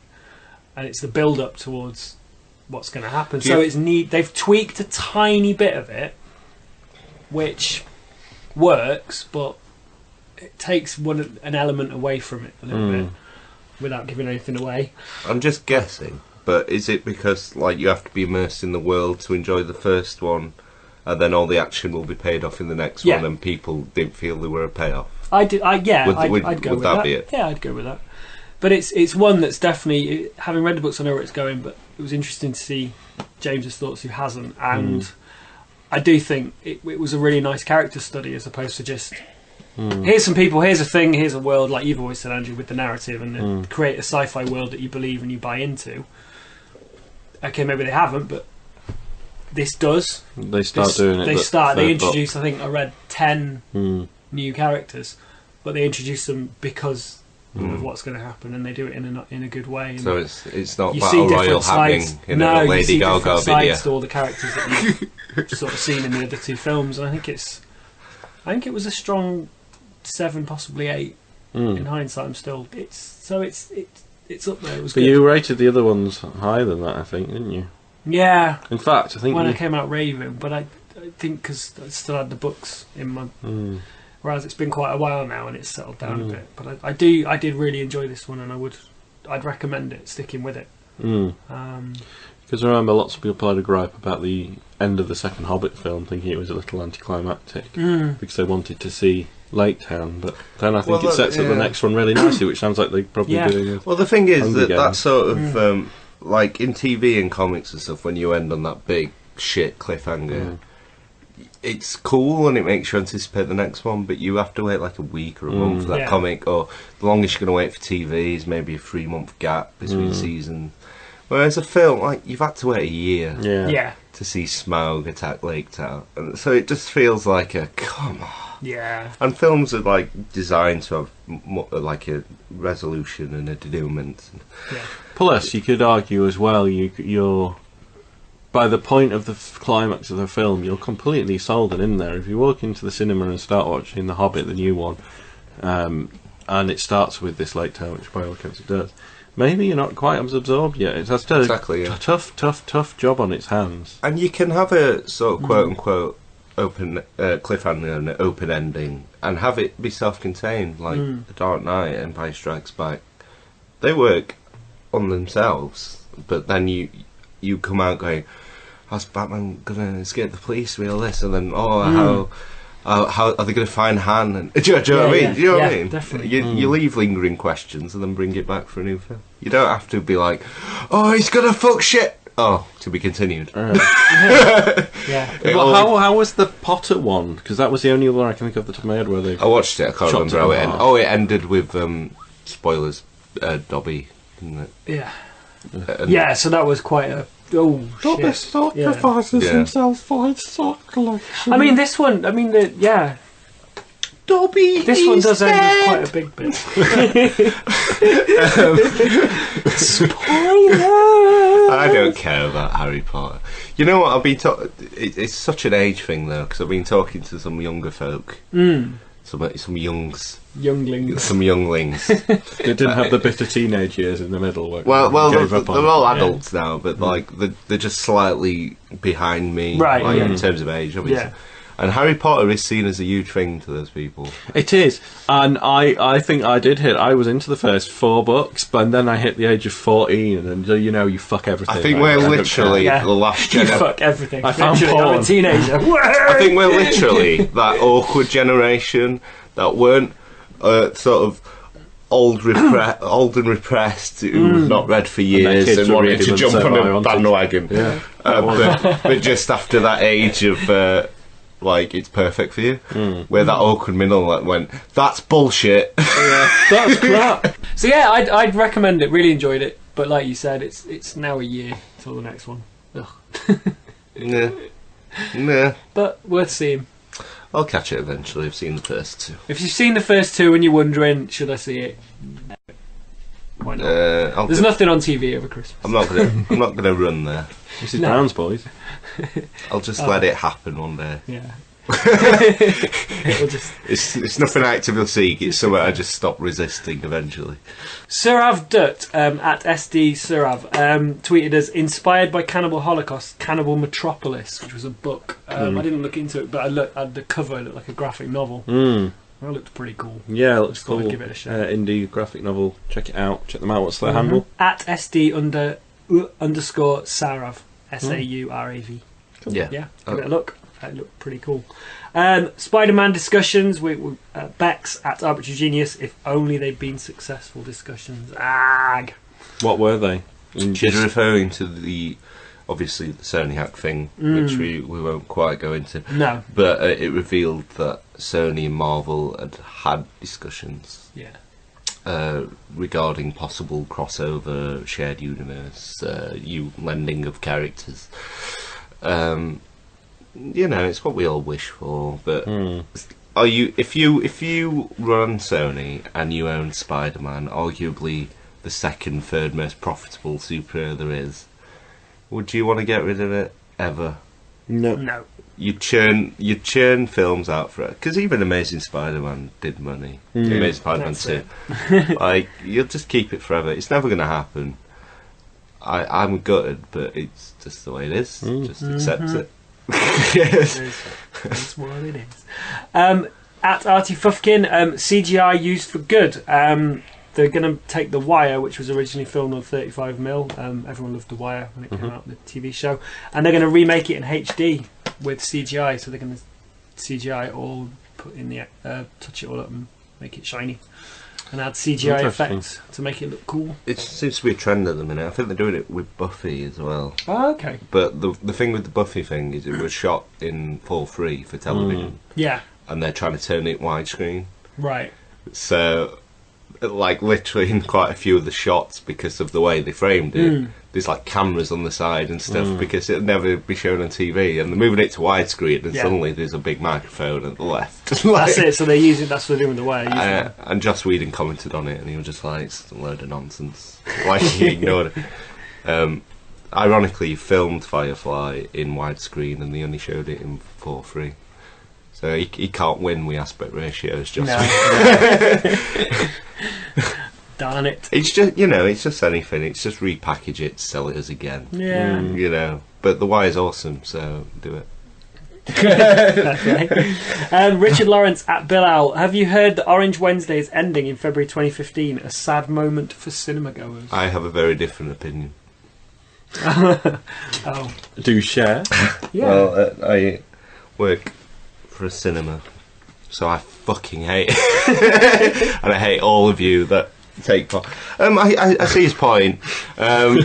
and it's the build up towards what's going to happen. So it's neat. They've tweaked a tiny bit of it, which works, but it takes an element away from it a little bit without giving anything away. I'm just guessing, but is it because you have to be immersed in the world to enjoy the first one, and then all the action will be paid off in the next one, and people didn't feel they were a payoff? I'd go with that that. Be it? Yeah, I'd go with that. But it's one that's definitely, having read the books, I know where it's going, but it was interesting to see James's thoughts, who hasn't, and I do think it was a really nice character study as opposed to just here's some people, here's a thing, here's a world, like you've always said, Andrew, with the narrative and create a sci-fi world that you believe and you buy into. Okay, maybe they haven't, but this does. They start doing it. They introduce, I think I read 10 new characters, but they introduce them because of what's going to happen, and they do it in a good way. And so it's not you Battle see Royale different happening sides. in No, a you Lady see Gaga different video. sides to all the characters that you've sort of seen in the other 2 films, and I think it was a strong 7, possibly 8. In hindsight, it's up there. It was But good. you rated the other ones higher than that, I think, didn't you? Yeah. In fact, I think when I came out raving, but I think because I still had the books in my. Whereas it's been quite a while now and it's settled down a bit. But I did really enjoy this one, and I'd recommend it, sticking with it. Because I remember lots of people had a gripe about the end of the second Hobbit film, thinking it was a little anticlimactic because they wanted to see Lake Town, but then I think it sets up the next one really nicely, which sounds like they're probably doing it. Well, the thing is that sort of like in TV and comics and stuff, when you end on that big shit cliffhanger, it's cool and it makes you anticipate the next one, but you have to wait like a week or a month for that comic, or the longest you're going to wait for TV is maybe a 3-month gap between seasons. Whereas a film, like, you've had to wait a year to see Smaug attack Lake Town, and so it just feels like come on. Yeah. And films are like designed to have like a resolution and a denouement. Yeah. Plus, you could argue as well, you're by the point of the climax of the film, you're completely sold and in there. If you walk into the cinema and start watching The Hobbit, the new one, and it starts with this late tale, which by all accounts it does, maybe you're not quite as absorbed yet. It has a tough job on its hands. And you can have a sort of quote-unquote open cliffhanger and open ending, and have it be self-contained, like The Dark Knight, Empire Strikes Back. They work on themselves, but then you come out going, how's Batman gonna escape the police with all this? And then, how are they going to find Han? And do you know what I mean? Do you know what I mean? Definitely. You leave lingering questions and then bring it back for a new film. You don't have to be like, oh, he's gonna fuck shit. Oh, to be continued. Yeah. Well, how was the Potter one? Because that was the only one I can think of off the top of my head where they. I watched it. I can't remember how it ended. Oh, it ended with spoilers. Dobby. Didn't it? Yeah. Yeah. So that was quite a. Oh, Dobby sacrifices himself for his sock collection. I mean, this one. I mean, Dobby. This one does end with quite a big bit. Spoiler! I don't care about Harry Potter. You know what? I've been it's such an age thing though, because I've been talking to some younger folk, some younglings. Some younglings. They didn't have the bitter teenage years in the middle. Well, they're all adults now, but like they're just slightly behind me, right? Like, in terms of age, obviously. Yeah. And Harry Potter is seen as a huge thing to those people. It is, and I think I did hit. I was into the first 4 books, but then I hit the age of 14, and you fuck everything. I think we're literally the last generation. You fuck everything. I found porn. I'm a teenager. I think we're literally that awkward generation that weren't sort of old and repressed, who've not read for years and wanted to jump on a bandwagon. Yeah. But just after that age of. Like, it's perfect for you. Where that awkward middle went, that's bullshit. Yeah, that's crap. So yeah, I'd recommend it. Really enjoyed it, but like you said, it's now a year till the next one. Nah. But worth seeing. I'll catch it eventually. I've seen the first 2. If you've seen the first 2 and you're wondering, should I see it? Why not? There's nothing on TV over Christmas. I'm not gonna run there. This is Brown's Boys. I'll just let it happen one day. Yeah. It's nothing I actively seek. It's something I just stop resisting eventually. Surav Dutt at SD Surav tweeted us, inspired by Cannibal Holocaust, Cannibal Metropolis, which was a book. I didn't look into it, but I looked at the cover. It looked like a graphic novel. That looked pretty cool. Yeah, it looks cool. I'd give it a shot. Indie graphic novel. Check it out. Check them out. What's their handle? At SD underscore Sarav. SAURAV. Cool. Yeah. Give it a look. It looked pretty cool. Spider-Man discussions with Bex at Arbitrary Genius. If only they'd been successful discussions. Ag. What were they? She's referring to the obviously the Sony hack thing, which we won't quite go into. No. But it revealed that Sony and Marvel had discussions. Yeah. Regarding possible crossover, shared universe, lending of characters. It's what we all wish for. But if you run Sony and you own Spider-Man, arguably the second, third most profitable superhero there is, would you want to get rid of it ever? No. You churn films out for it, because even Amazing Spider-Man did money. Amazing Spider-Man 2. Like, you'll just keep it forever. It's never going to happen. I'm gutted, but it's just the way it is. Just accept it. That's what it is. At Artie Fufkin, CGI used for good. They're going to take The Wire, which was originally filmed on 35mm. Everyone loved The Wire when it came out, the TV show. And they're going to remake it in HD with CGI. So they're going to CGI all, put in the touch it all up and make it shiny. And add CGI effects to make it look cool. It seems to be a trend at the minute. I think they're doing it with Buffy as well. Oh, okay. But the thing with the Buffy thing is it was shot in 4:3 for television. Yeah. And they're trying to turn it widescreen. Right. So like literally in quite a few of the shots because of the way they framed it. There's like cameras on the side and stuff because it'll never be shown on TV, and they're moving it to widescreen, and suddenly there's a big microphone at the left. That's it. So that's what they're doing with the way. And Joss Whedon commented on it, and he was just like, "It's a load of nonsense." Like he ignored it. Ironically, he filmed Firefly in widescreen, and they only showed it in 4:3. So he can't win with aspect ratios, Joss Whedon. Darn it. It's just, it's just anything. It's just repackage it, sell it as again. Yeah. But The Wire's awesome, so do it. Okay. Richard Lawrence at Bill Owl. Have you heard that Orange Wednesday is ending in February 2015? A sad moment for cinema goers. I have a very different opinion. Oh. Do share? Yeah. Well, I work for a cinema, so I fucking hate it. And I hate all of you that take part. I see his point. Other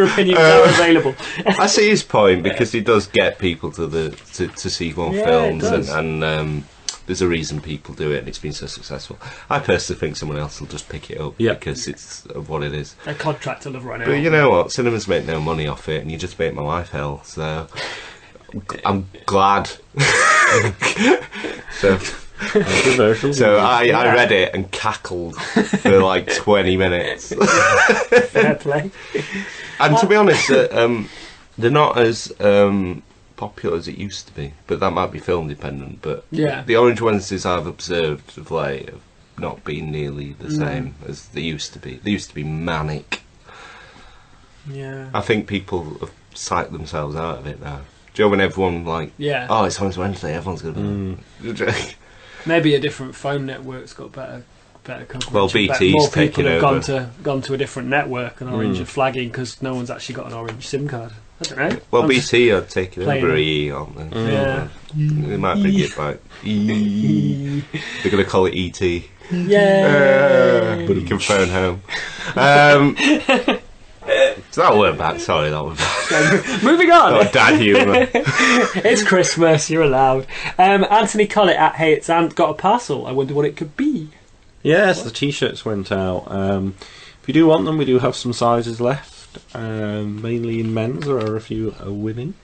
opinions are available. I see his point because he does get people to see more films, and there's a reason people do it, and it's been so successful. I personally think someone else will just pick it up because it's of what it is. A contract will run out. But you know what? Cinemas make no money off it, and you just make my life hell. So I'm glad. So I read it and cackled for like 20 minutes. Fair play. And to be honest, they're not as popular as it used to be, but that might be film dependent. But the Orange Wednesdays I've observed of late have not been nearly the same as they used to be. They used to be manic. Yeah. I think people have psyched themselves out of it now. Do you know when everyone oh, it's Orange Wednesday, everyone's going to... Maybe a different phone network's got better coverage. Well, BT's more taken people have over. gone to a different network, and Orange are flagging because no one's actually got an Orange SIM card. I don't know. Well, BT are taking over EE, aren't they? Yeah. They might bring it back. They're going to call it ET. Yeah. But you can phone home. So that went back. Sorry, that went back. Moving on. Oh, dad humour. It's Christmas. You're allowed. Anthony Collett at Hey It's Ant got a parcel. I wonder what it could be. Yes, the t-shirts went out. If you do want them, we do have some sizes left. Mainly in men's. There are a few women.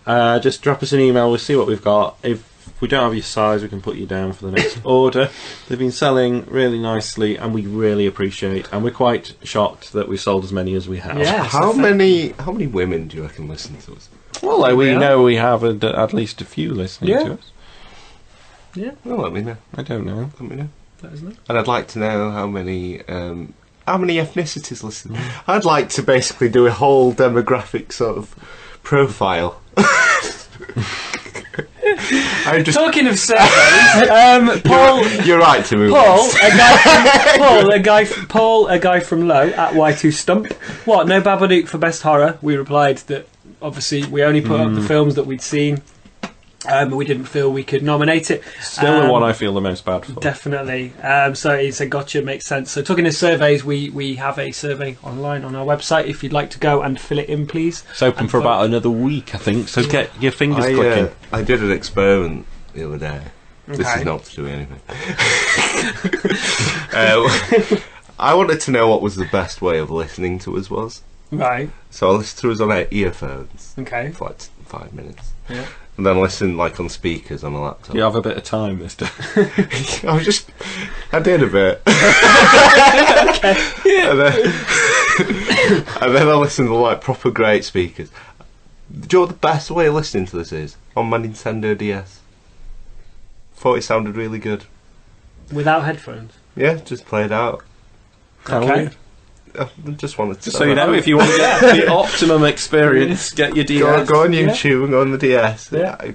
Just drop us an email. We'll see what we've got. If we don't have your size, we can put you down for the next order. They've been selling really nicely, and we really appreciate. And we're quite shocked that we sold as many as we have. Yeah, how many women do you reckon listen to us? Well, we know we have at least a few listening to us. Yeah. Well, let me know. I don't know. Let me know. Let us know. And I'd like to know how many ethnicities listen. I'd like to basically do a whole demographic sort of profile. Talking of surveys, Paul. You're right to move. Paul, a guy from Low at Y2 Stump. What? No Babadook for best horror. We replied that obviously we only put up the films that we'd seen. We didn't feel we could nominate it. Still the one I feel the most bad for. Definitely. So he said, gotcha, makes sense. So talking of surveys, we have a survey online on our website. If you'd like to go and fill it in, please. It's open for about another week, I think, so get your fingers clicking. I did an experiment the other day. Okay. This is not to do anything. I wanted to know what was the best way of listening to us was. Right. So I listened to us on our earphones. Okay. For like 5 minutes. Yeah. And then listen on speakers on a laptop. You have a bit of time, mister. I did a bit. and then I listened to proper great speakers. Do you know what the best way of listening to this is? On my Nintendo DS. Thought it sounded really good. Without headphones? Yeah, just play it out. Okay. I just wanted to. Just so you know, if you want to get the optimum experience, get your DS. Go on YouTube and go on the DS. Yeah.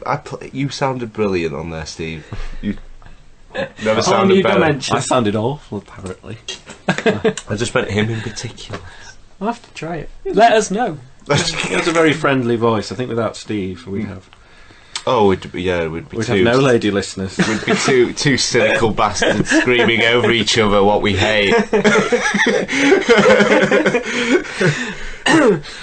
You sounded brilliant on there, Steve. You never sounded better. Dimension. I sounded awful, apparently. I just meant him in particular. I'll have to try it. Let us know. He has a very friendly voice. I think without Steve, we'd have. Oh, we'd be We'd two. have no lady listeners. We'd be two cynical bastards screaming over each other what we hate.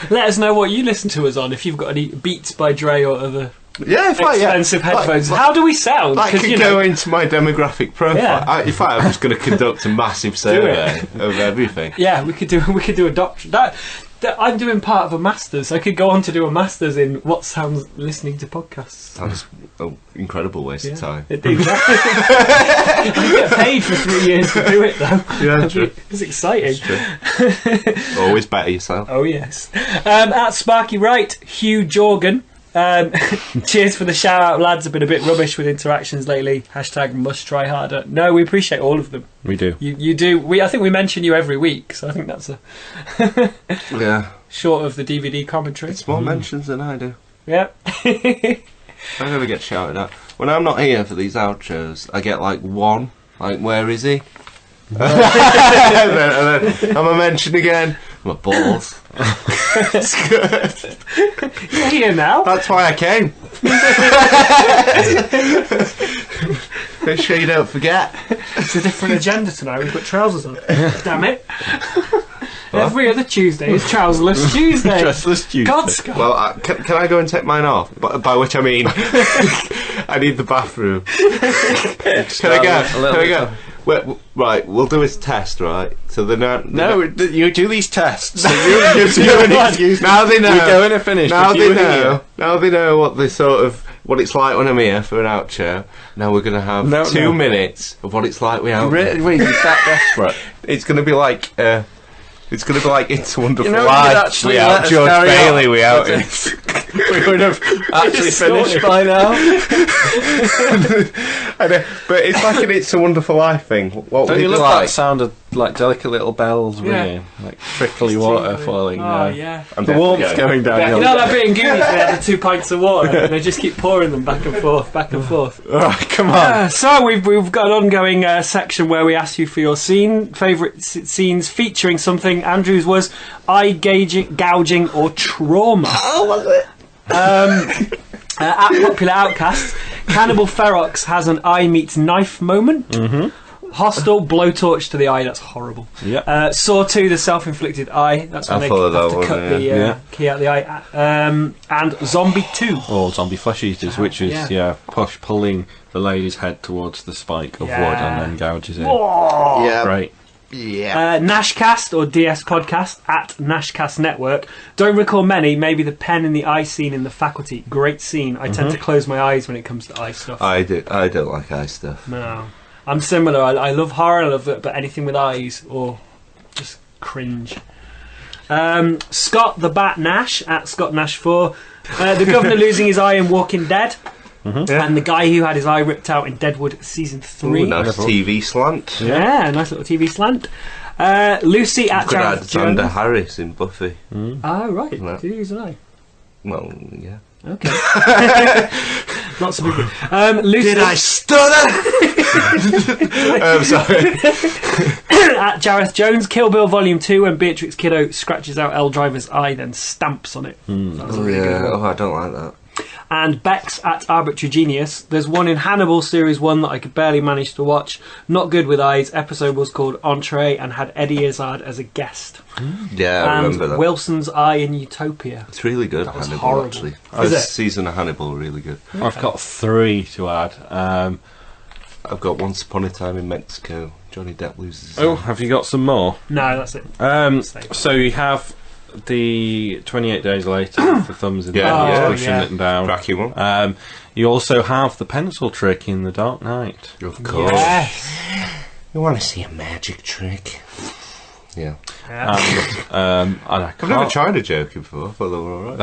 Let us know what you listen to us on. If you've got any Beats by Dre or other Yeah, expensive headphones. How do we sound? That could go into my demographic profile. Yeah. In fact, I'm just going to conduct a massive survey of everything. Yeah, we could do a doctorate. That I'm doing part of a masters. I could go on to do a masters in what sounds listening to podcasts. Sounds an incredible waste of time. Exactly. I get paid for 3 years to do it though. Yeah, true. It's exciting. It's true. Always better yourself. Oh yes. At Sparky Wright, Hugh Jorgan. Cheers for the shout out, lads. I've been a bit rubbish with interactions lately. Hashtag must try harder. No, we appreciate all of them. We do. You do. I think we mention you every week, so I think that's a short of the DVD commentary. It's more mentions than I do. Yeah. I never get shouted at. When I'm not here for these outros, I get like one. Like, where is he? and then I'm a mention again. My balls. It's good. You're here now. That's why I came. Make sure you don't forget. It's a different agenda tonight. We've got trousers on. Damn it. Every other Tuesday is Trouserless Tuesday. Trouserless Tuesday. God, Scott. Well, can I go and take mine off? By which I mean, I need the bathroom. Can I go? Can I go? Right, we'll do this test, right? So they're not. You do these tests. So now they know. We're going to finish. Now they know. Now they know what it's like when I'm here for an outro. Now we're going to have 2 minutes of what it's like without. Wait, you're that desperate. It's going to be like. It's going to be like It's a Wonderful You know, Life without George Bailey without it. We would have actually finished by now. But it's like an It's a Wonderful Life thing. What Don't would you it love like? that sound of like delicate little bells ringing, like trickly water falling Oh, down. yeah. The warmth going down. You know that bit in Goonies where they have the 2 pints of water and they just keep pouring them back and forth, back and forth. Alright, come on. So we've got an ongoing section where we ask you for your favourite scenes featuring something. Andrew's was eye gouging or trauma. Oh, was it? At Popular Outcast, Cannibal Ferox has an eye meets knife moment. Mm-hmm. Hostile, blowtorch to the eye, that's horrible. Yeah. Saw 2, the self-inflicted eye, that's when they have to cut the key out the eye. And Zombie 2. Or zombie flesh eaters, which is pulling the lady's head towards the spike of wood and then gouges it. Oh, yeah. Right. Yeah. Nashcast or DS Podcast at Nashcast Network. Don't recall many. Maybe the pen in the eye scene in The Faculty. Great scene. I tend to close my eyes when it comes to eye stuff. I don't like eye stuff. No, I'm similar. I love horror. I love it, but anything with eyes or just cringe. Scott the Bat Nash at Scott Nash 4. The governor losing his eye in Walking Dead. And the guy who had his eye ripped out in Deadwood season 3. Ooh, nice TV slant. Yeah, nice little TV slant. Lucy at Could Gareth add Xander Jones. Harris in Buffy. Oh right, No. did he use an eye? Well, yeah. Okay. Not so big. Lucy Did I stutter? I'm sorry. At Gareth Jones, Kill Bill Volume 2, when Beatrix Kiddo scratches out Elle Driver's eye, then stamps on it. That's a really good one. Oh, I don't like that. And Bex at Arbitrary Genius. There's one in Hannibal Series 1 that I could barely manage to watch. Not good with eyes. Episode was called Entree and had Eddie Izzard as a guest. Yeah, I And remember that. Wilson's Eye in Utopia. It's really good, That was Hannibal, horrible. actually. Is First it? season of Hannibal, really good. I've got 3 to add. I've got Once Upon a Time in Mexico. Johnny Depp loses his Oh, eye. have you got some more? No, that's it. So you have the 28 Days Later, the thumbs in the Yeah, air, yeah, pushing yeah. it down. Cracky one. You also have the pencil trick in The Dark Knight. Of course. Yes. You want to see a magic trick? Yeah. Yeah. And I I've never can't- tried a joke before. I thought they were alright.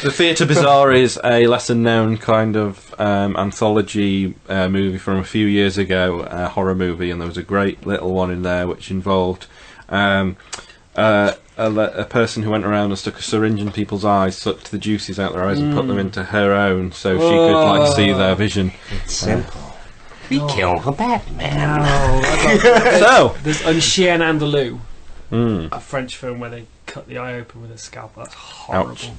The Theatre Bizarre is a lesser known kind of anthology movie from a few years ago, a horror movie, and there was a great little one in there which involved a person who went around and stuck a syringe in people's eyes, sucked the juices out their eyes and put them into her own so she could like see their vision. It's simple. We kill the Batman. So There's Un Chien Andalou, a French film where they cut the eye open with a scalpel. That's horrible. Ouch.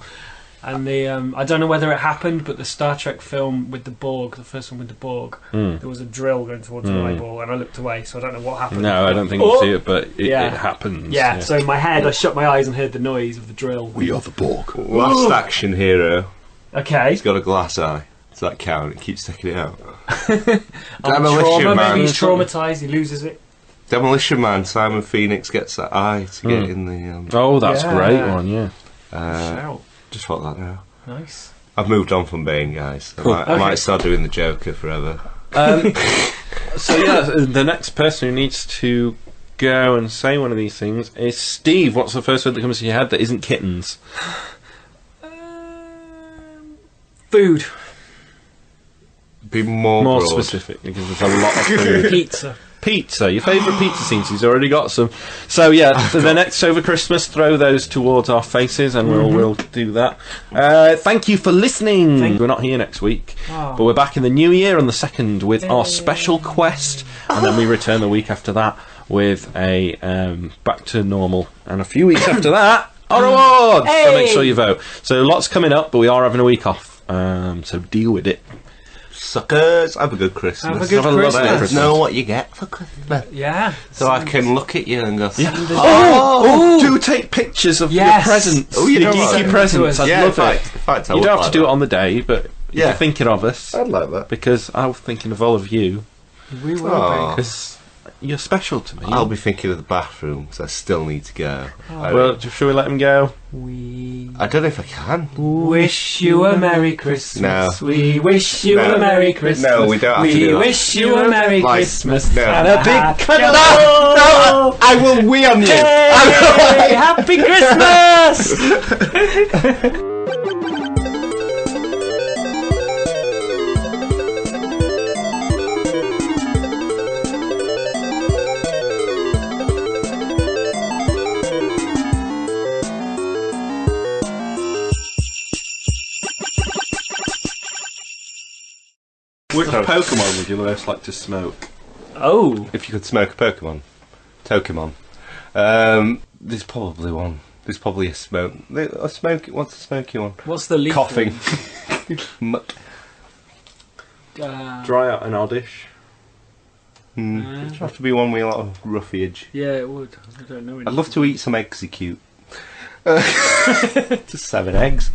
And the I don't know whether it happened, but the Star Trek film with the Borg, the first one with the Borg, there was a drill going towards an eyeball, and I looked away, so I don't know what happened. no, I don't think you see it, but it happens. Yeah, so in my head, I shut my eyes and heard the noise of the drill. We are the Borg. Last action hero. Okay. He's got a glass eye. Does that count? It keeps taking it out. Trauma, maybe he's traumatised, he loses it. Demolition Man, Simon Phoenix gets that eye to get in the... oh, that's a great one, yeah. Just thought that now. Nice. I've moved on from Bane, guys. I might start doing the Joker forever. So yeah, the next person who needs to go and say one of these things is Steve. What's the first word that comes to your head that isn't kittens? Food. Be more broad. Specific, because there's a lot of food. Pizza. Your favourite pizza scenes. He's already got some. So yeah, so the next over Christmas, throw those towards our faces, and we'll do that. Thank you for listening. We're not here next week, but we're back in the new year on the 2nd with our special quest, and then we return the week after that with a back to normal, and a few weeks after that our awards. So make sure you vote. So lots coming up, but we are having a week off. So deal with it. Suckers, have a good Christmas. Have a good Christmas. Let us know what you get for Christmas. Yeah. So I can look at you and go, do take pictures of your presents. Oh, you your know geeky what? presents. I'd love it. In fact, You don't have to do it on the day, but if you're thinking of us. I'd like that. Because I'm thinking of all of you. We will be. Because you're special to me. I'll be thinking of the bathroom, so I still need to go. Well, shall we let him go? I don't know if I can. Wish you a Merry Christmas. No. We wish you a Merry Christmas. No, we don't have to do that. We wish you a Merry Christmas. No. And a big cuddle. No, I will wee on you. Hey, Happy Christmas! Which Pokemon would you most like to smoke? Oh. If you could smoke a Pokemon. Tokemon. There's probably one. There's probably a smoke. What's a smoky one? What's the leaf? Coughing. Mutt. Dry out an oddish. It'd have to be one with a lot of roughage. Yeah, it would. I don't know. I'd love to eat some execute. Just 7 eggs.